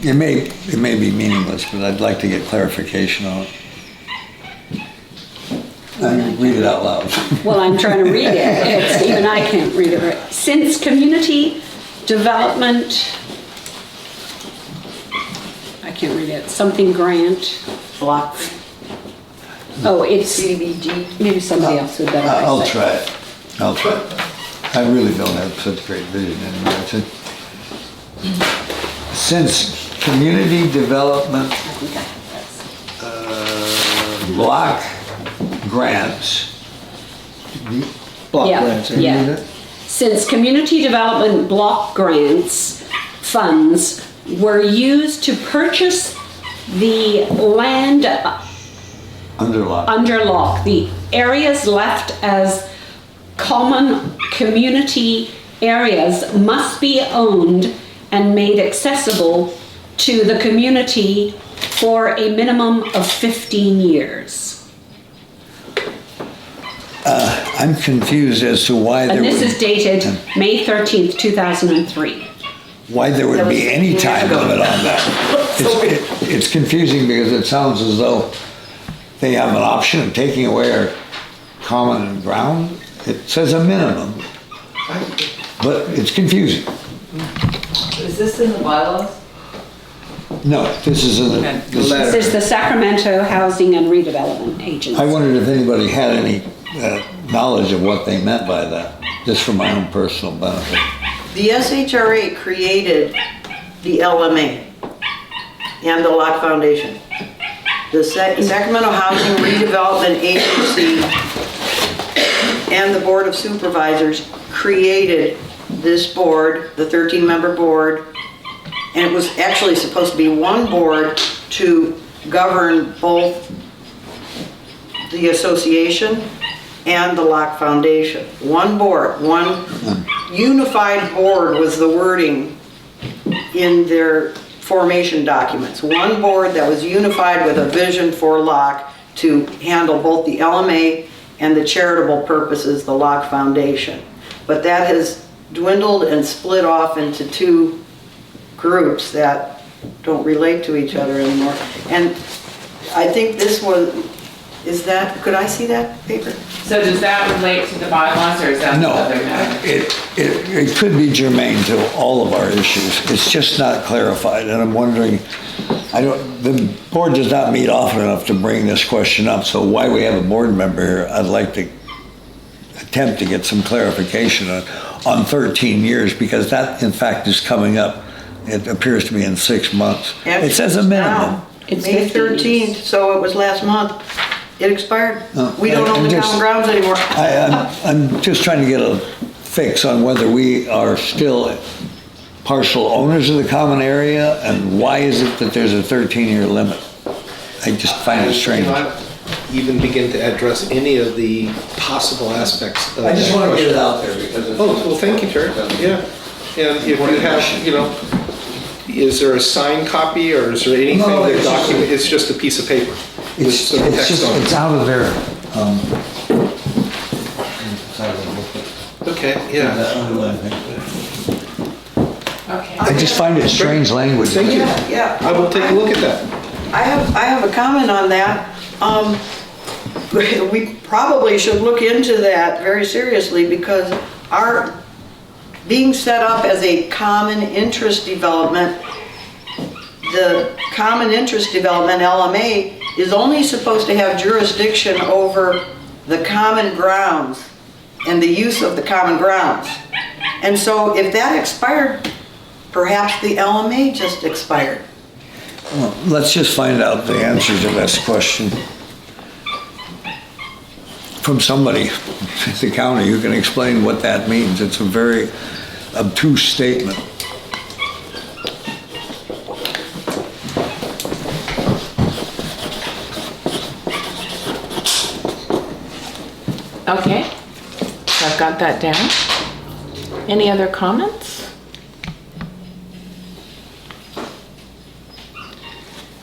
S3: It may be meaningless, but I'd like to get clarification on it. I mean, read it out loud.
S9: Well, I'm trying to read it. Even I can't read it right. Since community development, I can't read it, something grant.
S4: Block.
S9: Oh, it's,
S4: CDBG.
S9: maybe somebody else would better.
S3: I'll
S9: say.
S3: try it. I'll try it. I really don't have such great vision anymore. It's since community development block grants,
S5: Block
S9: Yeah,
S5: grants, are you
S9: yeah.
S5: read it?
S9: Since community development block grants funds were used to purchase the land
S3: under law.
S9: under Locke, the areas left as common community areas must be owned and made accessible to the community for a minimum of 15 years.
S3: I'm confused as to why there
S9: And this
S3: would,
S9: is dated May 13th, 2003.
S3: why there would
S4: That was
S3: be any
S4: 15 years
S3: time
S4: ago.
S3: limit on that. It's confusing because it sounds as though they have an option of taking away our common ground. It says a minimum, but it's confusing.
S6: Is this in the bylaws?
S3: No, this is in the,
S9: This is the Sacramento Housing and Redevelopment Agency.
S3: I wondered if anybody had any knowledge of what they meant by that, just for my own personal benefit.
S4: The SHRA created the LMA and the Locke Foundation. The Sacramento Housing Redevelopment Agency and the Board of Supervisors created this board, the 13-member board, and it was actually supposed to be one board to govern both the association and the Locke Foundation. One board, one unified board was the wording in their formation documents. One board that was unified with a vision for Locke to handle both the LMA and the charitable purposes, the Locke Foundation. But that has dwindled and split off into two groups that don't relate to each other anymore. And I think this was, is that, could I see that paper?
S2: So does that relate to the bylaws or is that
S3: No,
S2: other matter?
S3: it could be germane to all of our issues. It's just not clarified, and I'm wondering, the board does not meet often enough to bring this question up, so why we have a board member here, I'd like to attempt to get some clarification on 13 years, because that, in fact, is coming up. It appears to be in 6 months. It says a minimum.
S4: Now,
S9: It's
S4: May
S9: 15 years.
S4: 13th, so it was last month. It expired.
S3: Oh,
S4: We don't
S3: I'm
S4: own the
S3: just-
S4: common grounds anymore.
S3: I'm just trying to get a fix on whether we are still partial owners of the common area, and why is it that there's a 13-year limit? I just find it strange.
S1: I cannot even begin to address any of the possible aspects of
S3: I just
S1: that
S3: want to get it
S1: question.
S3: out there because it's.
S1: Oh, well, thank you, Terry. Yeah. And if you have, is there a signed copy or is there anything
S3: No,
S1: that
S3: it's just-
S1: document, it's just a piece of paper with
S3: It's
S1: some
S3: it's
S1: text
S3: just,
S1: on
S3: it's
S1: it?
S3: out of there.
S1: Okay, yeah.
S2: Okay.
S3: I just find it strange language.
S1: Thank you.
S4: Yeah.
S1: I will take a look at that.
S4: I have a comment on that. We probably should look into that very seriously because our being set up as a common interest development, the common interest development, LMA, is only supposed to have jurisdiction over the common grounds and the use of the common grounds. And so if that expired, perhaps the LMA just expired.
S3: Well, let's just find out the answer to this question from somebody at the county who can explain what that means. It's a very obtuse statement.
S2: Okay, so I've got that down. Any other comments?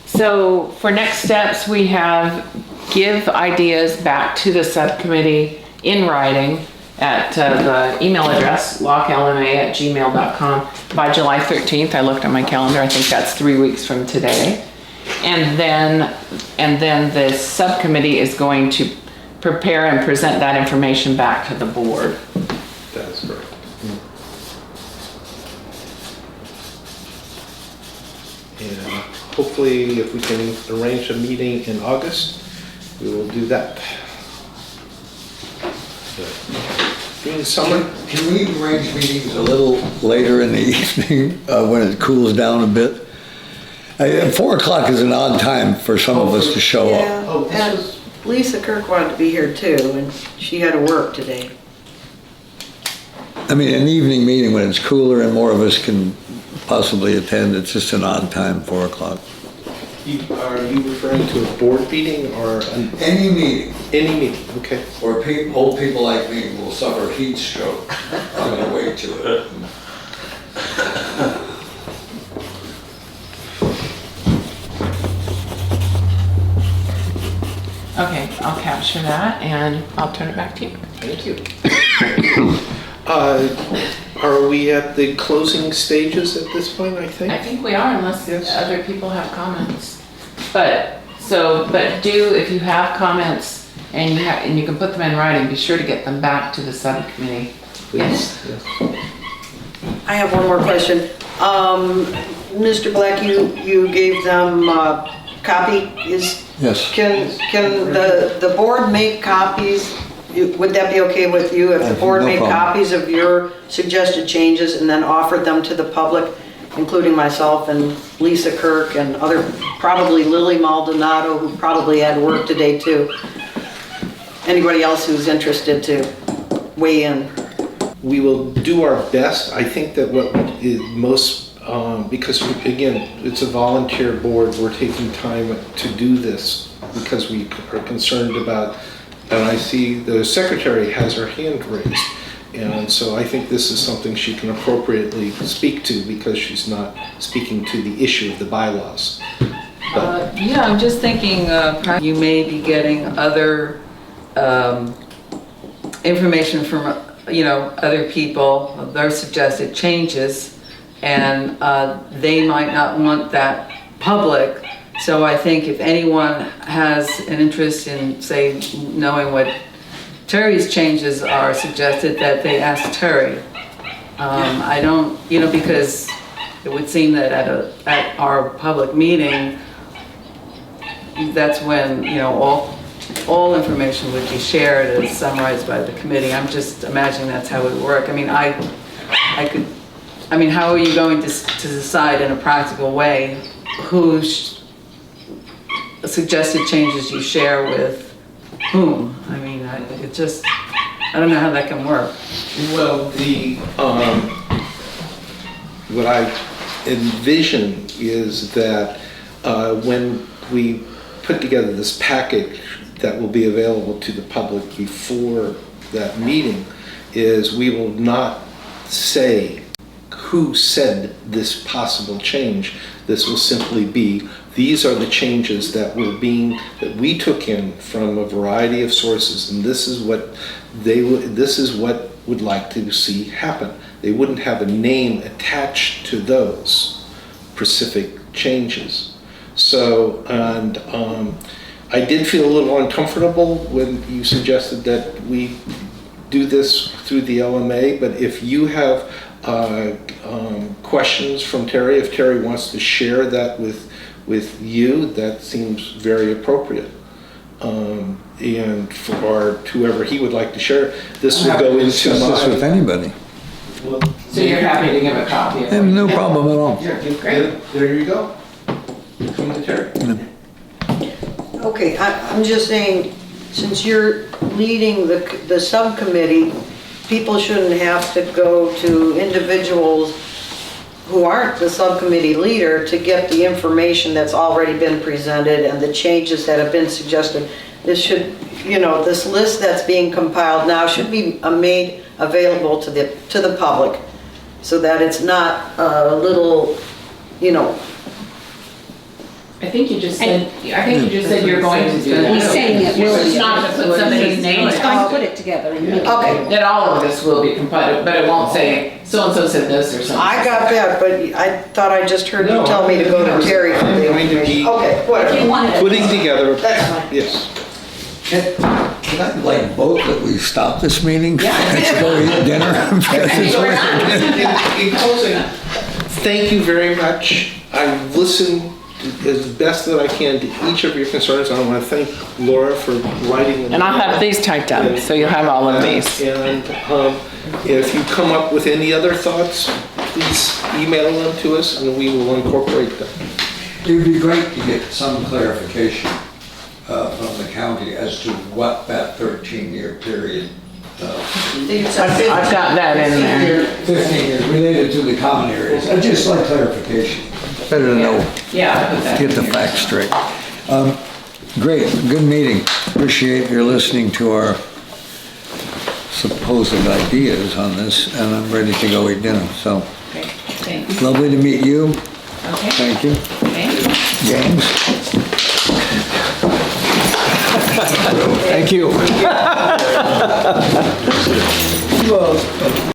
S2: So for next steps, we have give ideas back to the subcommittee in writing at the email address, lockelma@gmail.com by July 13th. I looked at my calendar, I think that's 3 weeks from today. And then the subcommittee is going to prepare and present that information back to the board.
S1: That is correct. And hopefully if we can arrange a meeting in August, we will do that. Being summer,
S3: Can we arrange meetings a little later in the evening when it cools down a bit? 4 o'clock is an odd time for some of us to show up.
S4: Yeah,
S1: Oh, this
S4: and
S1: was-
S4: Lisa Kirk wanted to be here too, and she had to work today.
S3: I mean, an evening meeting when it's cooler and more of us can possibly attend, it's just an odd time, 4 o'clock.
S1: are you referring to a board meeting or
S3: Any meeting
S1: any meeting? Okay.
S3: where old people like me will suffer heat stroke on their way to it.
S2: Okay, I'll capture that and I'll turn it back to you.
S1: Thank you. Are we at the closing stages at this point, I think?
S2: I think we are unless
S1: Yes.
S2: other people have comments. But do, if you have comments and you can put them in writing, be sure to get them back to the subcommittee. Yes.
S1: Yes.
S4: I have one more question. Mr. Black, you gave them a copy,
S3: Yes.
S4: can the board make copies? Would that be okay with you if the board
S3: No
S4: made
S3: problem.
S4: copies of your suggested changes and then offered them to the public, including myself and Lisa Kirk and probably Lily Maldonado, who probably had work today too? Anybody else who's interested to weigh in?
S1: We will do our best. I think that what is most, because again, it's a volunteer board, we're taking time to do this because we are concerned about, and I see the secretary has her hand raised. And so I think this is something she can appropriately speak to because she's not speaking to the issue of the bylaws.
S6: Yeah, I'm just thinking, you may be getting other information from, other people, their suggested changes, and they might not want that public. So I think if anyone has an interest in, say, knowing what Terry's changes are suggested, that they ask Terry. I don't, because it would seem that at our public meeting, that's when, all information would be shared as summarized by the committee. I'm just imagining that's how it would work. I mean, how are you going to decide in a practical way whose suggested changes you share with whom? I mean, I don't know how that can work.
S1: Well, what I envision is that when we put together this package that will be available to the public before that meeting, is we will not say who said this possible change. This will simply be, these are the changes that we took in from a variety of sources, and this is what would like to see happen. They wouldn't have a name attached to those specific changes. So, and I did feel a little uncomfortable when you suggested that we do this through the LMA, but if you have questions from Terry, if Terry wants to share that with you, that seems very appropriate. And for whoever he would like to share, this will go into
S3: Discuss this with anybody.
S2: So you're happy to give a copy of
S3: I have no problem at all.
S2: Great.
S1: There you go. Come to Terry.
S4: Okay, I'm just saying, since you're leading the subcommittee, people shouldn't have to go to individuals who aren't the subcommittee leader to get the information that's already been presented and the changes that have been suggested. This should, this list that's being compiled now should be made available to the public so that it's not a little,
S2: I think you just said you're going to do that.
S9: He's saying it will
S2: It's
S9: be.
S2: not to put somebody's name.
S9: He's going to put it together and make it.
S4: Okay.
S2: That all of this will be compiled, but it won't say so-and-so said this or something.
S4: I got that, but I thought I just heard you tell me to go to Terry for the
S1: I'm going to be
S4: information. Okay,
S9: If you
S4: whatever.
S9: wanted it.
S1: putting together.
S4: That's fine.
S1: Yes.
S3: Can I vote that we stop this meeting? Let's go eat dinner.
S1: In closing, thank you very much. I've listened as best that I can to each of your concerns. I want to thank Laura for writing them.
S2: And I'll have these typed up, so you'll have all of these.
S1: And if you come up with any other thoughts, please email them to us and we will incorporate them.
S3: It would be great to get some clarification from the county as to what that 13-year period,
S2: I've got that in there.
S3: 15 years related to the common areas. I'd just like clarification. Better to know,
S2: Yeah, I put that
S3: get
S2: in
S3: the
S2: here.
S3: facts straight. Great, good meeting. Appreciate your listening to our supposed ideas on this, and I'm ready to go eat dinner, so.
S2: Okay, thanks.
S3: Lovely to meet you.
S2: Okay.
S3: Thank you.
S2: Thanks.
S3: James?
S5: Thank you.
S3: Well,